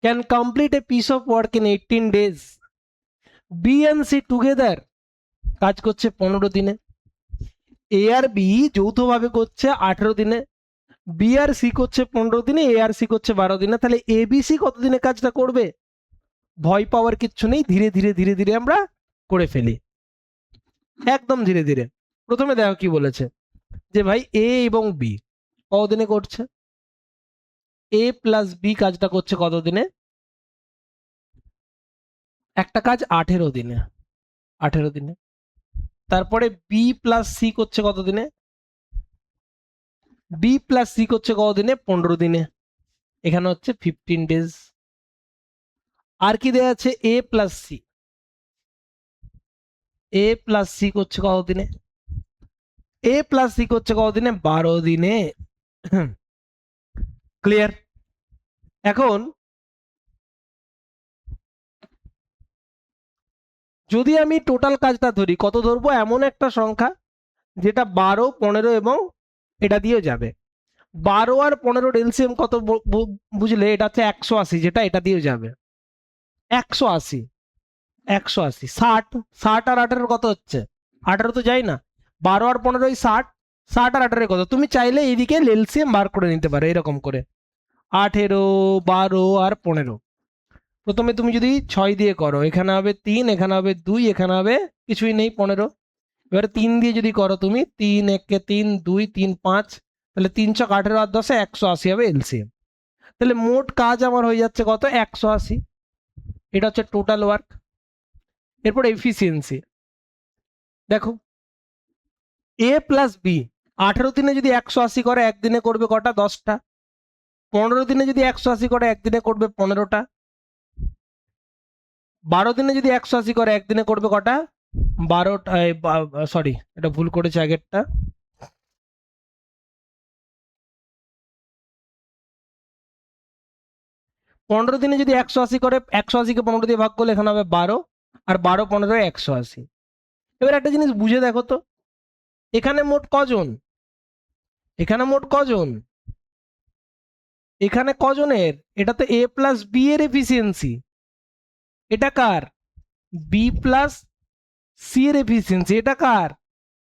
can complete a piece of work in 18 days. B and C together কাজ করছে 15 দিনে। এ আর বি যৌথভাবে করছে 18 দিনে। বি আর সি করছে 15 দিনে, এ আর সি করছে 12 দিনে। তাহলে এ বি সি কত দিনে কাজটা করবে? ভয় পাওয়ার কিচ্ছু নেই, ধীরে ধীরে ধীরে ধীরে আমরা করে ফেলি, একদম ধীরে ধীরে। প্রথমে দেখো কি বলেছে, যে ভাই এ এবং বি কতদিনে করছে? এ প্লাস বি কাজটা করছে কত দিনে? একটা কাজ 18 দিনে, 18 দিনে। তারপরে বি প্লাস সি করছে কত দিনে? বি প্লাস সি করছে কত দিনে? 15 দিনে। এখানে হচ্ছে 15 ডেজ। আর কি দেয়া আছে? এ প্লাস সি, এ প্লাস সি করছে কত দিনে? এ প্লাস সি করছে কত দিনে? 12 দিনে। ক্লিয়ার? এখন যদি আমি টোটাল কাজটা ধরি, কত ধরবো? এমন একটা সংখ্যা যেটা 12, 15 এবং এটা দিয়েও যাবে। 12 আর 15 এলসিএম কত বুঝলে? এটা হচ্ছে 180, যেটা এটা দিয়েও যাবে। 180, 180, 60, 60 আর 18 কত হচ্ছে? 18 তো যাই না, 12 আর 15 60, 60 আর 18 কত? তুমি চাইলে এইদিকে এলসিএম বার করে নিতে পারো এরকম করে, 18, 12 আর 15। প্রথমে তুমি যদি 6 দিয়ে করো, এখানে হবে 3, এখানে হবে 2, এখানে হবে কিছুই নেই 15। এবারে 3 দিয়ে যদি করো তুমি, 3 একে 3, 2 3 5, তাহলে 3 ছক 18 আর 10 180 হবে এলসিএম। তাহলে মোট কাজ আমার হয়ে যাচ্ছে কত? 180। এটা হচ্ছে টোটাল ওয়ার্ক। এরপর এফিসিয়েন্সি দেখো, এ প্লাস বি 18 দিনে যদি 180 করে, একদিনে করবে কটা? 10টা। 15 দিনে যদি 180 করে, একদিনে করবে 15টা। 12 দিনে যদি 180 করে, একদিনে করবে কটা? 12টা। সরি, এটা ভুল করেছে আগেরটা। 15 দিনে যদি 180 করে, 180কে 15 দিয়ে ভাগ করলে এখানে হবে 12, আর 12 15 180। এবার একটা জিনিস বুঝে দেখো তো, এখানে মোট কজন? এখানে মোট কজন? এখানে কজনের? এটা তো এ প্লাস বি এর এফিসিয়েন্সি। এটা কার? বি প্লাস সি এর এফিসিয়েন্সি। এটা কার?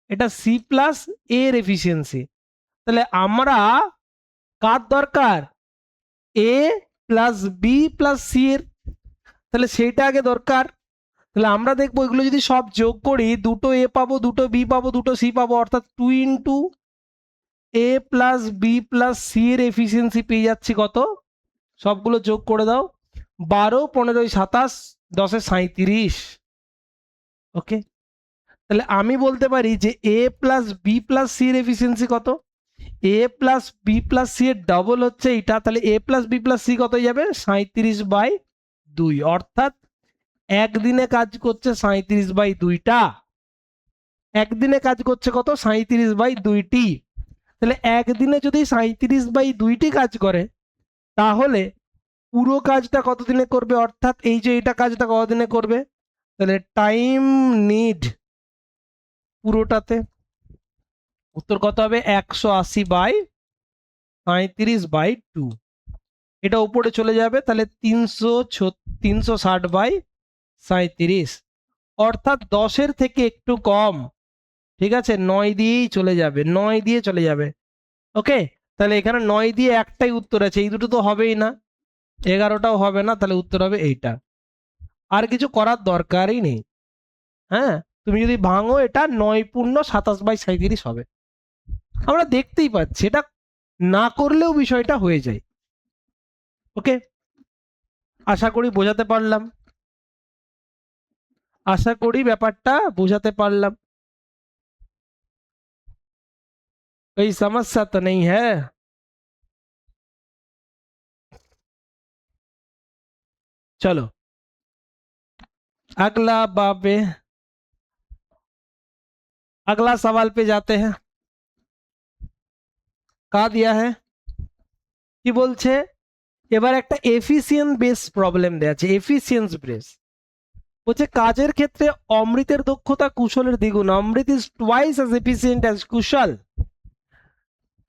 এটা সি প্লাস এ এর এফিসিয়েন্সি। তাহলে আমরা কার দরকার? এ প্লাস বি প্লাস সি এর। তাহলে সেইটা আগে দরকার। তাহলে আমরা দেখবো এগুলো যদি সব যোগ করি, দুটো এ পাবো, দুটো বি পাবো, দুটো সি পাবো, অর্থাৎ 2 ইন্টু এ প্লাস বি প্লাস সি এর এফিসিয়েন্সি পেয়ে যাচ্ছি কত? সবগুলো যোগ করে দাও, 12, 15, 27, 10 37। ওকে, তাহলে আমি বলতে পারি যে এ প্লাস বি প্লাস সি এর এফিসিয়েন্সি কত? এ প্লাস বি প্লাস সি এর ডবল হচ্ছে এটা। তাহলে এ প্লাস বি প্লাস সি কত হয়ে যাবে? 37/2। অর্থাৎ একদিনে কাজ করছে 37/2টা। একদিনে কাজ করছে কত? 37/2টি। তাহলে একদিনে যদি 37/2টি কাজ করে, তাহলে পুরো কাজটা কত দিনে করবে? অর্থাৎ এই যে এটা কাজটা কত দিনে করবে? তাহলে টাইম নিড পুরোটাতে উত্তর কত হবে? 180/37/2। এটা উপরে চলে যাবে, তাহলে 360/37। অর্থাৎ 10-এর থেকে একটু কম। ঠিক আছে, 9 দিয়েই চলে যাবে, 9 দিয়ে চলে যাবে। ওকে, তাহলে এখানে 9 দিয়ে একটাই উত্তর আছে, এই দুটো তো হবেই না, 11টাও হবে না, তাহলে উত্তর হবে এইটা। আর কিছু করার দরকারই নেই। হ্যাঁ, তুমি যদি ভাঙো, এটা 9 পূর্ণ 27/37 হবে। আমরা দেখতেই পাচ্ছি, এটা না করলেও বিষয়টা হয়ে যায়। ওকে, আশা করি বোঝাতে পারলাম, আশা করি ব্যাপারটা বোঝাতে পারলাম। कोई समस्या तो नहीं है? चलो अगला बाबे, अगला सवाल पे जाते हैं। का दिया है কি বলছে? এবার একটা এফিসিয়েন্ট বেস প্রবলেম দেয়া আছে, এফিসিয়েন্স বেস। বলছে কাজের ক্ষেত্রে অমৃতের দক্ষতা কুশলের দ্বিগুণ। Amrit is twice as efficient as Kushal.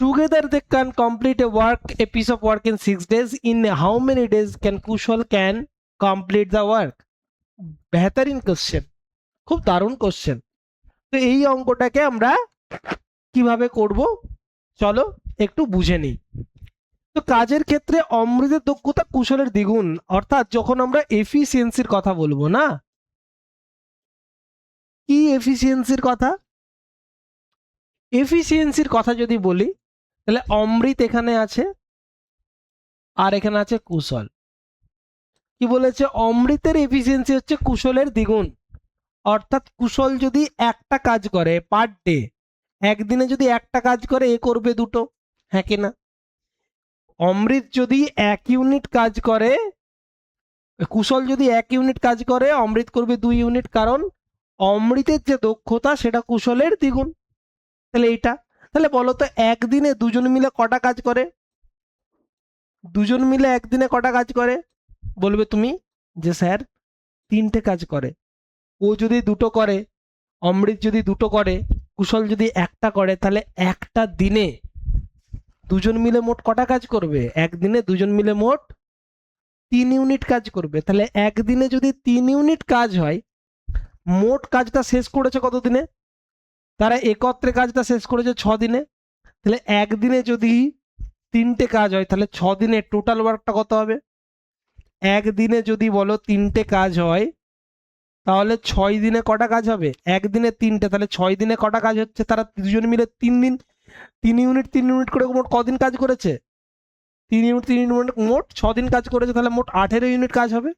together they can complete a piece of work in 6 days. In how many days can Kushal can complete the work? বেহতরিন কোশ্চেন, খুব দারুণ কোশ্চেন। তো এই অঙ্কটাকে আমরা কিভাবে করব চলো একটু বুঝে নিই। তো কাজের ক্ষেত্রে অমৃতের দক্ষতা কুশলের দ্বিগুণ, অর্থাৎ যখন আমরা এফিসিয়েন্সির কথা বলবো না, কি এফিসিয়েন্সির কথা, এফিসিয়েন্সির কথা যদি বলি তাহলে অমৃত এখানে আছে আর এখানে আছে কুশল। কি বলেছে, অমৃতের এফিসিয়েন্সি হচ্ছে কুশলের দ্বিগুণ, অর্থাৎ কুশল যদি একটা কাজ করে পার ডে, একদিনে যদি একটা কাজ করে এ করবে দুটো, হ্যাঁ কি না? অমৃত যদি 1 ইউনিট কাজ করে, কুশল যদি 1 ইউনিট কাজ করে, অমৃত করবে 2 ইউনিট, কারণ অমৃতের যে দক্ষতা সেটা কুশলের দ্বিগুণ। তাহলে এইটা, তাহলে বলো তো একদিনে দুজন মিলে কটা কাজ করে, দুজন মিলে একদিনে কটা কাজ করে? বলবে তুমি যে স্যার 3টে কাজ করে। ও যদি দুটো করে, অমৃত যদি দুটো করে, কুশল যদি একটা করে, তাহলে একটা দিনে দুজন মিলে মোট কটা কাজ করবে? একদিনে দুজন মিলে মোট 3 ইউনিট কাজ করবে। তাহলে একদিনে যদি 3 ইউনিট কাজ হয়, মোট কাজটা শেষ করেছে কত দিনে? তারা একত্রে কাজটা শেষ করেছে 6 দিনে। তাহলে একদিনে যদি 3টে কাজ হয়, তাহলে 6 দিনে টোটাল ওয়ার্কটা কত হবে? একদিনে যদি বলো 3টে কাজ হয়, তাহলে 6 দিনে কটা কাজ হবে? একদিনে 3টে, তাহলে 6 দিনে কটা কাজ হচ্ছে? তারা দুজন মিলে 3 দিন 3 ইউনিট 3 ইউনিট করে মোট কদিন কাজ করেছে? 3 ইউনিট 3 ইউনিট মোট 6 দিন কাজ করেছে, তাহলে মোট 18 ইউনিট কাজ হবে।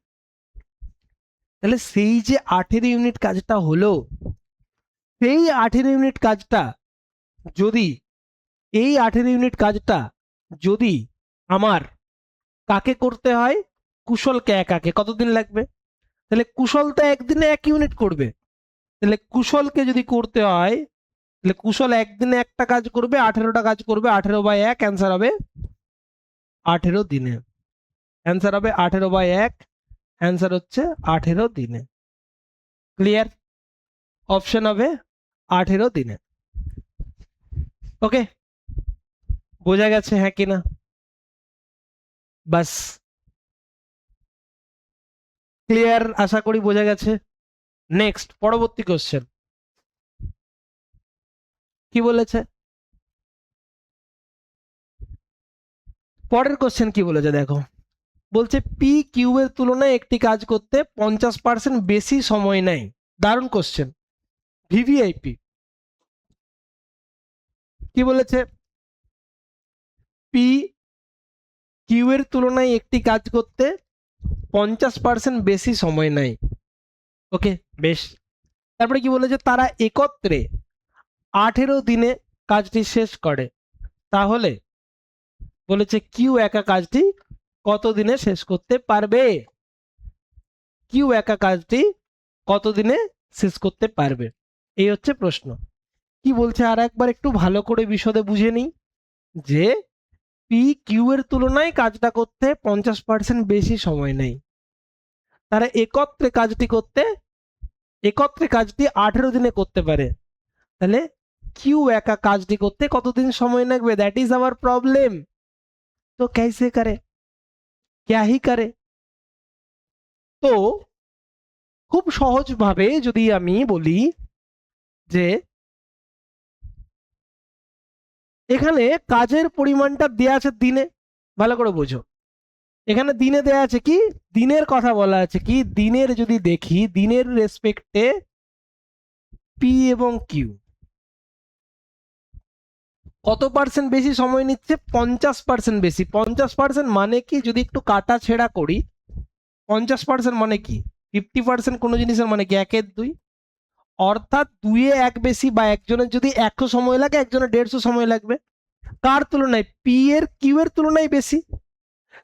তাহলে সেই যে 18 ইউনিট কাজটা হলো, সেই 18 ইউনিট কাজটা যদি, এই 18 ইউনিট কাজটা যদি আমার কাকে করতে হয়? কুশলকে একাকে, কতদিন লাগবে? তাহলে কুশল তো একদিনে 1 ইউনিট করবে, তাহলে কুশলকে যদি করতে হয়, তাহলে কুশল একদিনে একটা কাজ করবে, 18টা কাজ করবে, 18/1, অ্যান্সার হবে 18 দিনে। অ্যান্সার হবে 18/1, অ্যান্সার হচ্ছে 18 দিনে। ক্লিয়ার? অপশন হবে 18 দিনে। ওকে, বোঝা গেছে হ্যাঁ কিনা? বাস, ক্লিয়ার, আশা করি বোঝা গেছে। নেক্সট, পরবর্তী কোশ্চেন কি বলেছে? পরের কোশ্চেন কি বলেছে দেখো, বলছে পি কিউ এর তুলনায় একটি কাজ করতে 50% বেশি সময় নেয়। দারুণ কোশ্চেন, ভিভিআইপি। কি বলেছে? পি কিউ এর তুলনায় একটি কাজ করতে 50% বেশি সময় নেয়। ওকে, বেশ। তারপরে কি বলেছে, তারা একত্রে 18 দিনে কাজটি শেষ করে। তাহলে বলেছে কিউ একা কাজটি কত দিনে শেষ করতে পারবে? কিউ একা কাজটি কত দিনে শেষ করতে পারবে, এই হচ্ছে প্রশ্ন। কি বলছে আর একবার একটু ভালো করে বিশদে বুঝে নিই, যে পি কিউ এর তুলনায় কাজটা করতে 50% বেশি সময় নেয়। তারা একত্রে কাজটি 18 দিনে করতে পারে। তাহলে কিউ একা কাজটি করতে কতদিন সময় লাগবে? That is our problem. তো कैसे करे, क्या ही करे? তো খুব সহজভাবে যদি আমি বলি যে এখানে কাজের পরিমাণটা দেয়া আছে দিনে, ভালো করে বোঝো। এখানে দিনে দেয়া আছে কি, দিনের কথা বলা আছে কি, দিনের যদি দেখি, দিনের রেসপেক্টে পি এবং কিউ কত পার্সেন্ট বেশি সময় নিচ্ছে? 50% বেশি। 50% মানে কি, যদি একটু কাটা ছেঁড়া করি, 50% মানে কি, 50% কোনো জিনিসের মানে কি 1/2, অর্থাৎ 2-1 বেশি, বা একজনের যদি 100 সময় লাগে একজনের 150 সময় লাগবে। কার তুলনায়? পি এর কিউ এর তুলনায় বেশি।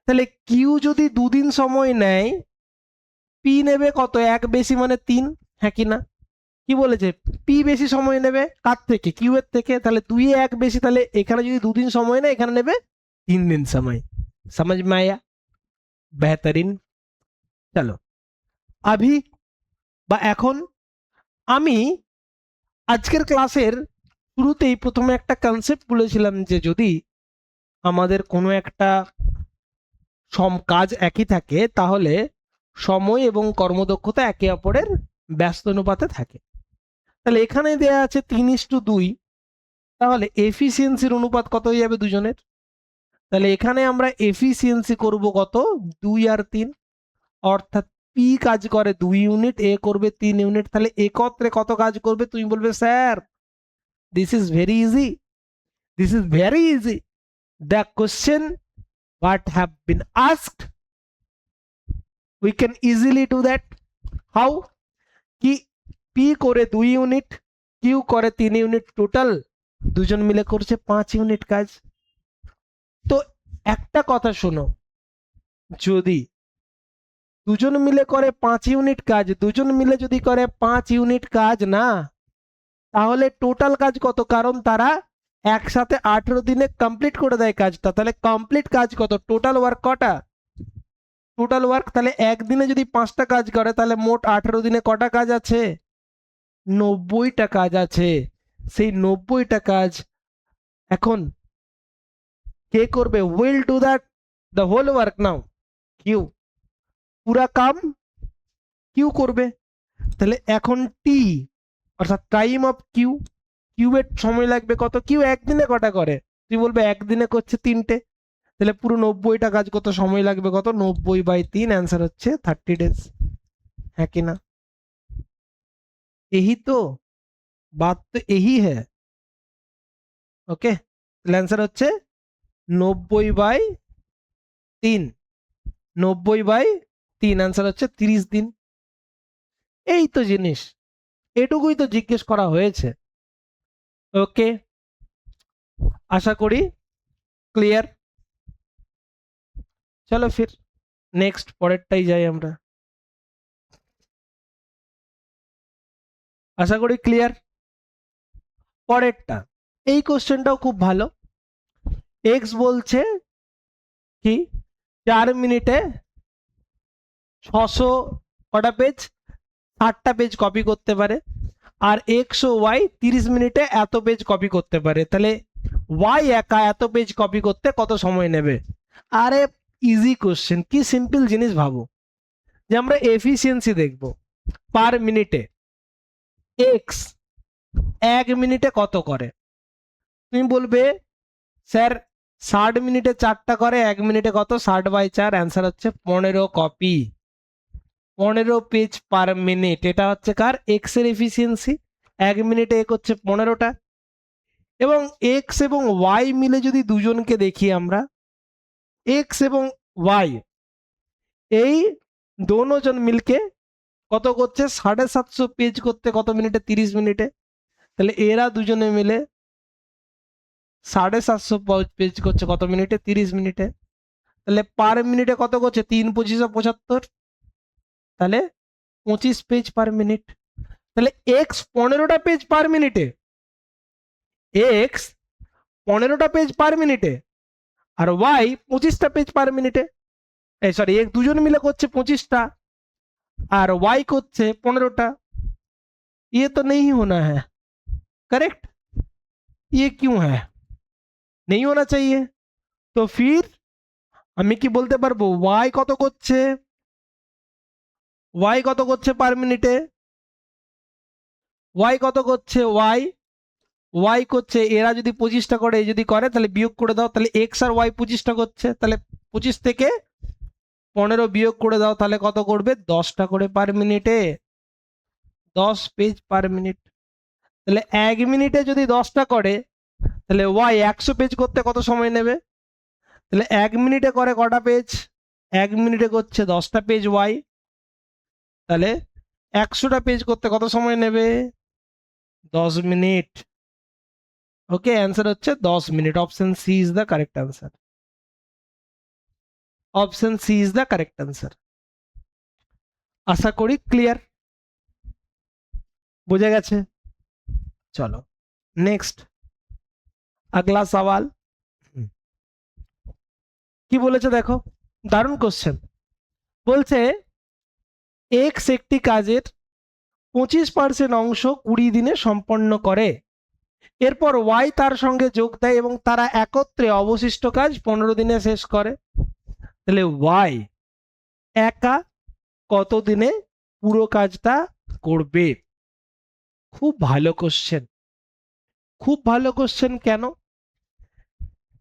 তাহলে কিউ যদি 2 দিন সময় নেয়, পি নেবে কত? 1 বেশি মানে 3, হ্যাঁ কি না? কি বলেছে, পি বেশি সময় নেবে কার থেকে? কিউ এর থেকে। তাহলে 2-1 বেশি, তাহলে এখানে যদি 2 দিন সময় নেয়, এখানে নেবে 3 দিন সময়। समझ में आया? बेहतरीन। চলো, আভি বা এখন আমি আজকের ক্লাসের শুরুতেই প্রথমে একটা কনসেপ্ট বলেছিলাম যে যদি আমাদের কোনো একটা কাজ একই থাকে তাহলে সময় এবং কর্মদক্ষতা একে অপরের ব্যস্ত অনুপাতে থাকে। তাহলে এখানে দেয়া আছে 3:2, তাহলে এফিসিয়েন্সির অনুপাত কত হয়ে যাবে দুজনের? তাহলে এখানে আমরা এফিসিয়েন্সি করব কত, 2 আর 3, অর্থাৎ পি কাজ করে 2 ইউনিট, এ করবে 3 ইউনিট। তাহলে একত্রে কত কাজ করবে? তুমি বলবে sir this is very easy, this is very easy, the question what have been asked we can easily do that. how? কি পি করে 2 ইউনিট, কিউ করে 3 ইউনিট, টোটাল দুজন মিলে করছে 5 ইউনিট কাজ। তো একটা কথা শোনো, যদি দুজন মিলে করে 5 ইউনিট কাজ, দুজন মিলে যদি করে 5 ইউনিট কাজ না, তাহলে টোটাল কাজ কত? কারণ তারা একসাথে 18 দিনে কমপ্লিট করে দেয় কাজটা। তাহলে কমপ্লিট কাজ কত? টোটাল ওয়ার্ক কটা? টোটাল ওয়ার্ক, তাহলে একদিনে যদি 5টা কাজ করে তাহলে মোট 18 দিনে কটা কাজ আছে? 90টা কাজ আছে। সেই 90টা কাজ এখন কে করবে? Will do that the whole work now, কিউ, পুরা কাম কিউ করবে। তাহলে এখন টি অর্থাৎ টাইম অফ কিউ, কিউবের সময় লাগবে কত? কিউ একদিনে কটা করে? তুই বলবে একদিনে করছে 3টে, তাহলে পুরো 90টা কাজ কত সময় লাগবে? কত? 90/3, অ্যান্সার হচ্ছে 30 ডেজ। হ্যাঁ কি না? यही तो बात तो यही है। ওকে, তাহলে অ্যান্সার হচ্ছে 90/3, 90/3, অ্যান্সার হচ্ছে 30 দিন। এই তো জিনিস, এটুকুই তো জিজ্ঞেস করা হয়েছে। ওকে, আশা করি ক্লিয়ার। চলো ফির নেক্সট পরেরটাই যাই আমরা। আশা করি ক্লিয়ার। পরেরটা, এই কোশ্চেনটাও খুব ভালো। এক্স বলছে কি 4 মিনিটে 600 কটা পেজ, 60টা পেজ কপি করতে পারে, আর এক্স ও ওয়াই 30 মিনিটে এত পেজ কপি করতে পারে। তাহলে ওয়াই একা এত পেজ কপি করতে কত সময় নেবে? আরে ইজি কোশ্চেন, কি সিম্পল জিনিস ভাবো, যে আমরা এফিসিয়েন্সি দেখব পার মিনিটে। এক্স 1 মিনিটে কত করে? তুমি বলবে স্যার 60 মিনিটে 4টা করে, 1 মিনিটে কত? 60/4, অ্যান্সার হচ্ছে 15 কপি, 15 পেজ পার মিনিট। এটা হচ্ছে কার? এক্স এর এফিসিয়েন্সি। 1 মিনিটে এক হচ্ছে 15টা। এবং এক্স এবং ওয়াই মিলে যদি দুজনকে দেখি আমরা, এক্স এবং ওয়াই এই দোনোজন মিলকে কত করছে? 750 পেজ করতে কত মিনিটে? 30 মিনিটে। তাহলে এরা দুজনে মিলে 750 পেজ করছে কত মিনিটে? 30 মিনিটে। তাহলে পার মিনিটে কত করছে? 3×25=75, তাহলে 25 পেজ পার মিনিট। তাহলে এক্স 15টা পেজ পার মিনিটে, এক্স 15টা পেজ পার মিনিটে, আর ওয়াই 25টা পেজ পার মিনিটে। এই সরি, এক দুজন মিলে করছে 25টা আর ওয়াই করছে 15টা। ये तो नहीं होना है, करेक्ट? ये क्यों है? नहीं होना चाहिए। তো ফির আমি কি বলতে পারবো ওয়াই কত করছে? ওয়াই কত করছে পার মিনিটে? ওয়াই কত করছে? ওয়াই ওয়াই করছে, এরা যদি 25টা করে, এই যদি করে তাহলে বিয়োগ করে দাও, তাহলে এক্স আর ওয়াই 25টা করছে, তাহলে 25 থেকে 15 বিয়োগ করে দাও, তাহলে কত করবে? 10টা করে পার মিনিটে, 10 পেজ পার মিনিট। তাহলে 1 মিনিটে যদি 10টা করে তাহলে ওয়াই 100 পেজ করতে কত সময় নেবে? তাহলে 1 মিনিটে করে কটা পেজ? 1 মিনিটে করছে 10টা পেজ ওয়াই, তাহলে 100টা পেজ করতে কত সময় নেবে? 10 মিনিট। ওকে, অ্যান্সার হচ্ছে 10 minute. Option C is the correct answer. Option C is the correct answer. আশা করি ক্লিয়ার, বোঝা গেছে। চলো নেক্সট, আগলা সওয়াল। কি বলেছে দেখো, দারুণ কোশ্চেন। বলছে এক্স একটি কাজের 25% অংশ 20 দিনে সম্পন্ন করে এরপর ওয়াই তার সঙ্গে যোগ দেয় এবং তারা একত্রে অবশিষ্ট কাজ 15 দিনে শেষ করে। তাহলে ওয়াই একা কত দিনে পুরো কাজটা করবে? খুব ভালো কোশ্চেন, খুব ভালো কোশ্চেন। কেন?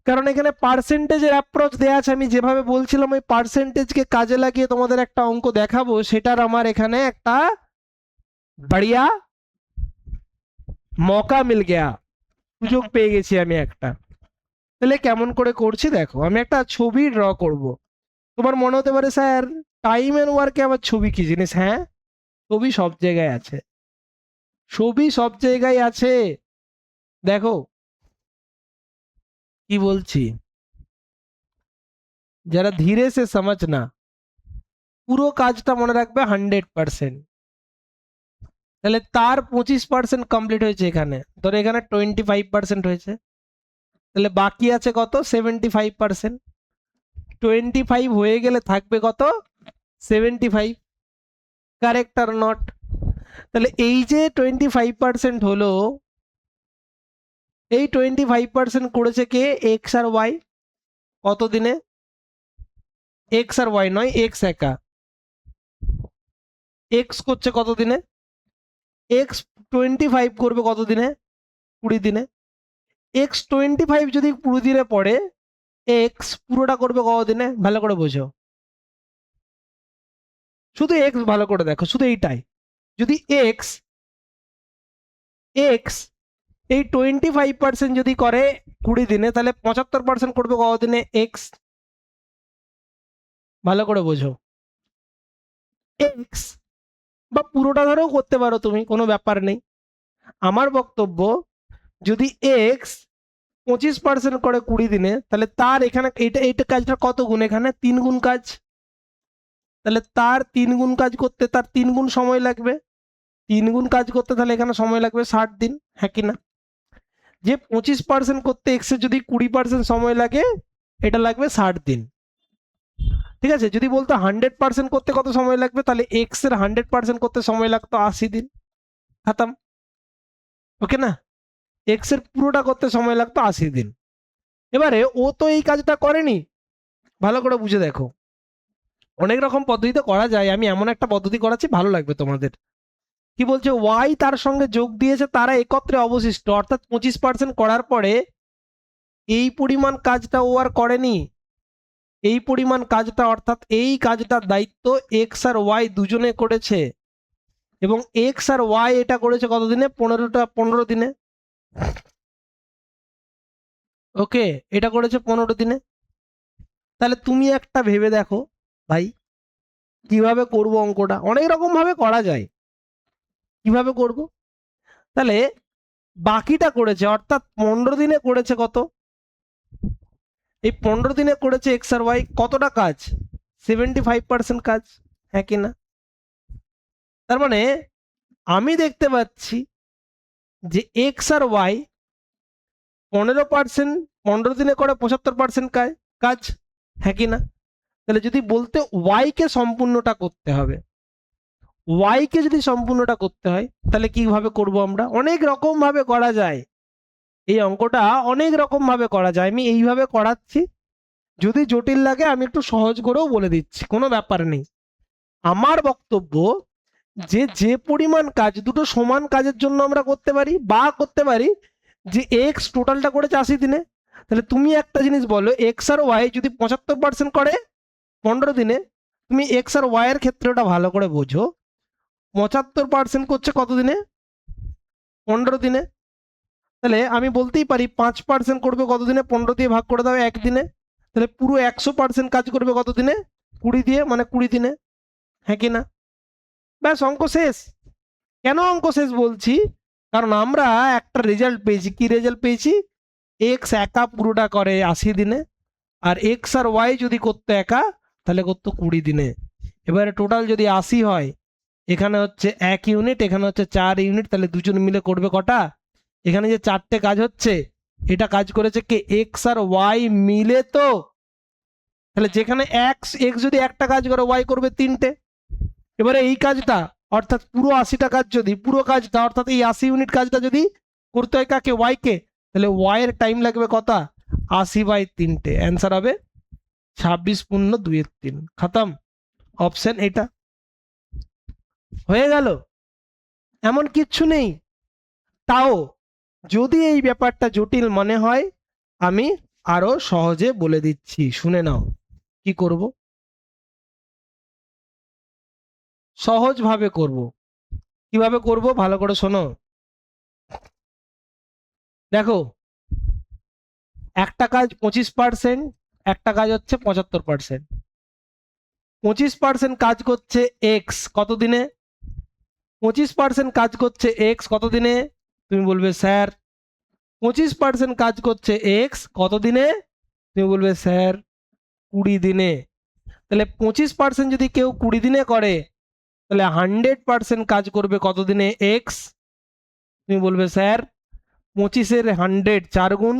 কারণ এখানে পার্সেন্টেজের অ্যাপ্রোচ দেওয়া আছে। আমি যেভাবে বলছিলাম ওই পার্সেন্টেজকে কাজে লাগিয়ে তোমাদের একটা অঙ্ক দেখাবো, সেটার আমার এখানে একটা বাড়িয়া মৌকা মিল গেয়া, সুযোগ পেয়ে গেছি আমি একটা। তাহলে কেমন করে করছি দেখো, আমি একটা ছবি ড্র করব। তোমার মনে হতে পারে স্যার টাইম এন্ড ওয়ার্কে আবার ছবি কি জিনিস? হ্যাঁ, ছবি সব জায়গায় আছে, ছবি সব জায়গায় আছে। দেখো কি বলছি, যারা ধীরে সে সমঝ না, পুরো কাজটা মনে রাখবে 100%। তাহলে তার 25% কমপ্লিট হয়েছে এখানে, ধরো এখানে 25% হয়েছে, তাহলে বাকি আছে কত? 75%। 25 হয়ে গেলে থাকবে কত? 75। Correct are not? তাহলে এই যে 25% হলো, এই 25% করেছে কে? এক্স আর ওয়াই। কত দিনে? এক্স আর ওয়াই নয়, এক্স একা। এক্স করছে কত দিনে? এক্স 25 করবে কত দিনে? 20 দিনে। এক্স 25 যদি 20 দিনে পড়ে, এক্স পুরোটা করবে কত দিনে? ভালো করে বোঝো, শুধু এক্স ভালো করে দেখো, শুধু এইটাই। যদি এক্স এক্স এই 25% যদি করে 20 দিনে, তাহলে 75% করবে কত দিনে? এক্স। ভালো করে বোঝো, এক্স বা পুরোটা ধরেও করতে পারো তুমি, কোনো ব্যাপার নেই। আমার বক্তব্য, যদি এক্স 25% করে 20 দিনে, তাহলে তার এখানে এইটা এইটা কাজটা কত গুণ? এখানে 3 গুণ কাজ। তাহলে তার 3 গুণ কাজ করতে তার 3 গুণ সময় লাগবে। 3 গুণ কাজ করতে তাহলে এখানে সময় লাগবে 60 দিন, হ্যাঁ কি না? যে 25% করতে এক্সের যদি 20% সময় লাগে, এটা লাগবে 60 দিন। ঠিক আছে, যদি বলতো 100% করতে কত সময় লাগবে, তাহলে এক্স এর 100% করতে সময় লাগতো 80 দিন, খতম। ওকে না? এক্স এর পুরোটা করতে সময় লাগতো 80 দিন। এবারে ও তো এই কাজটা করেনি, ভালো করে বুঝে দেখো। অনেক রকম পদ্ধতিতে করা যায়, আমি এমন একটা পদ্ধতি করাচ্ছি, ভালো লাগবে তোমাদের। কি বলছে? ওয়াই তার সঙ্গে যোগ দিয়েছে, তারা একত্রে অবশিষ্ট, অর্থাৎ 25% করার পরে এই পরিমাণ কাজটা ও আর করেনি। এই পরিমাণ কাজটা, অর্থাৎ এই কাজটার দায়িত্ব এক্স আর ওয়াই দুজনে করেছে। এবং এক্স আর ওয়াই এটা করেছে কত দিনে? 15 দিনে। ওকে, এটা করেছে 15 দিনে। তাহলে তুমি একটা ভেবে দেখো ভাই, কিভাবে করব অঙ্কটা? অনেক রকম ভাবে করা যায়, কিভাবে করব? তাহলে বাকিটা করেছে, অর্থাৎ 15 দিনে করেছে কত? এই 15 দিনে করেছে এক্স আর ওয়াই কতটা কাজ? 75% কাজ, হ্যাঁ কি না? তার মানে আমি দেখতে পাচ্ছি যে এক্স আর ওয়াই 15%, 15 দিনে করে 75% কাজ, হ্যাঁ কি না? তাহলে যদি বলতে ওয়াই কে সম্পূর্ণটা করতে হবে, ওয়াই কে যদি সম্পূর্ণটা করতে হয়, তাহলে কিভাবে করব আমরা? অনেক রকম ভাবে করা যায় এই অঙ্কটা, অনেক রকম ভাবে করা যায়। আমি এইভাবে করাচ্ছি, যদি জটিল লাগে আমি একটু সহজ করেও বলে দিচ্ছি, কোনো ব্যাপার নেই। আমার বক্তব্য, যে যে পরিমাণ কাজ দুটো সমান কাজের জন্য আমরা করতে পারি, বা করতে পারি যে এক্স টোটালটা করেছে 80 দিনে, তাহলে তুমি একটা জিনিস বলো, এক্স আর ওয়াই যদি 75% করে 15 দিনে, তুমি এক্স আর ওয়াই এর ক্ষেত্রে ওটা ভালো করে বোঝো। 75% করছে কত দিনে? 15 দিনে। তাহলে আমি বলতেই পারি 5% করবে কত দিনে? 15 দিয়ে ভাগ করে দাও 1 দিনে। তাহলে পুরো 100% কাজ করবে কত দিনে? 20 দিয়ে, মানে 20 দিনে, হ্যাঁ কি না? ব্যাস, অঙ্ক শেষ। কেন অঙ্ক শেষ বলছি? কারণ আমরা একটা রেজাল্ট পেয়েছি। কি রেজাল্ট পেয়েছি? এক্স একা পুরোটা করে 80 দিনে, আর এক্স আর ওয়াই যদি করতো একা, তাহলে করতো 20 দিনে। এবারে টোটাল যদি 80 হয়, এখানে হচ্ছে 1 ইউনিট, এখানে হচ্ছে 4 ইউনিট, তাহলে দুজন মিলে করবে কটা? এখানে যে 4টে কাজ হচ্ছে, এটা কাজ করেছে কে? এক্স আর ওয়াই মিলে তো। তাহলে যেখানে এক্স এক্স যদি একটা কাজ করে, ওয়াই করবে 3টে। এবারে এই কাজটা, অর্থাৎ পুরো 80টা কাজ যদি, পুরো কাজটা অর্থাৎ এই 80 ইউনিট কাজটা যদি করতে হয় কাকে, ওয়াই কে, তাহলে ওয়াই এর টাইম লাগবে কত, 80/3, অ্যান্সার হবে 26 × 2 = 3, খতম। অপশন এটা হয়ে গেল, এমন কিচ্ছু নেই। তাও যদি এই ব্যাপারটা জটিল মনে হয় আমি আরো সহজে বলে দিচ্ছি, শুনে নাও কি করব, সহজ ভাবে করব। কিভাবে করব ভালো করে শোনো। দেখো, একটা কাজ 25%, একটা কাজ হচ্ছে 75%। 25% কাজ করছে এক্স কত দিনে, 25% কাজ করছে এক্স কত দিনে, তুমি বলবে স্যার 25% কাজ করছে এক্স কত দিনে, তুমি বলবে স্যার 20 দিনে। তাহলে 25% যদি কেউ 20 দিনে করে, তাহলে 100% কাজ করবে কত দিনে এক্স, তুমি বলবে স্যার 25-এর 100 4 গুণ,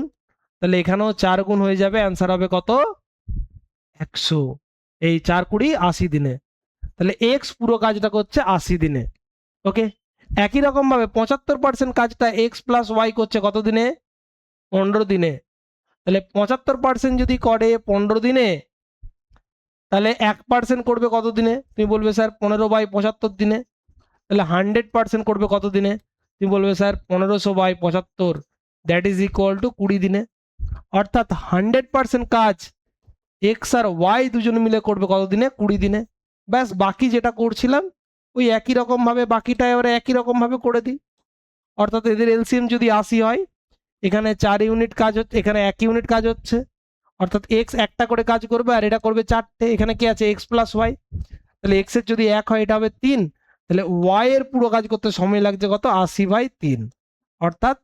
তাহলে এখানেও 4 গুণ হয়ে যাবে, অ্যান্সার হবে কত, 100। এই 4×20 80 দিনে, তাহলে এক্স পুরো কাজটা করছে 80 দিনে। ওকে, একই রকম ভাবে 75% কাজটা এক্স প্লাস ওয়াই করছে কত দিনে, 15 দিনে। তাহলে 75% যদি করে 15 দিনে, তাহলে 1% করবে কত দিনে, তুমি বলবে স্যার 15/75 দিনে। তাহলে 100% করবে কত দিনে, তুমি বলবে sir 1500/75, that is equal to 20 দিনে। অর্থাৎ 100% কাজ এক্স আর ওয়াই দুজন মিলে করবে কত দিনে, 20 দিনে। ব্যাস, বাকি যেটা করছিলাম ওই একই রকম ভাবে বাকিটা এবারে একই রকম ভাবে করে দিই। অর্থাৎ এদের এলসিএম যদি 80 হয়, এখানে 4 ইউনিট কাজ হচ্ছে, এখানে 1 ইউনিট কাজ হচ্ছে, অর্থাৎ এক্স একটা করে কাজ করবে আর এটা করবে 4টে। এখানে কি আছে, এক্স প্লাস ওয়াই, তাহলে এক্স এর যদি 1 হয় এটা হবে 3, তাহলে ওয়াই এর পুরো কাজ করতে সময় লাগছে কত, 80/3, অর্থাৎ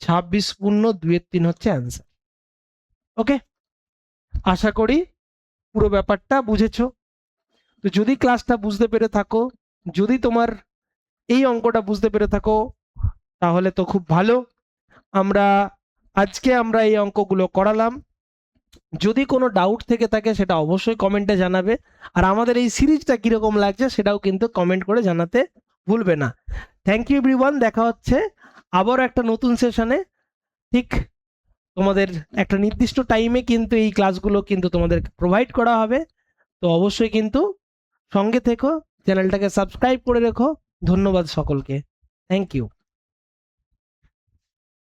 26 × 2 = 3 হচ্ছে অ্যান্সার। ওকে, আশা করি পুরো ব্যাপারটা বুঝেছো। তো যদি ক্লাসটা বুঝতে পেরে থাকো, যদি তোমার এই অঙ্কটা বুঝতে পেরে থাকো, তাহলে তো খুব ভালো। আজকে আমরা এই অঙ্কগুলো করালাম। যদি কোনো ডাউট থেকে থাকে সেটা অবশ্যই কমেন্টে জানাবে, আর আমাদের এই সিরিজটা কিরকম লাগছে সেটাও কিন্তু কমেন্ট করে জানাতে ভুলবে না। থ্যাংক ইউ এভরিওয়ান, দেখা হচ্ছে আবার একটা নতুন সেশনে। ঠিক তোমাদের একটা নির্দিষ্ট টাইমে কিন্তু এই ক্লাসগুলো কিন্তু তোমাদের প্রোভাইড করা হবে। তো অবশ্যই কিন্তু সঙ্গে থেকো, চ্যানেলটাকে সাবস্ক্রাইব করে রেখো। ধন্যবাদ সকলকে, থ্যাংক ইউ।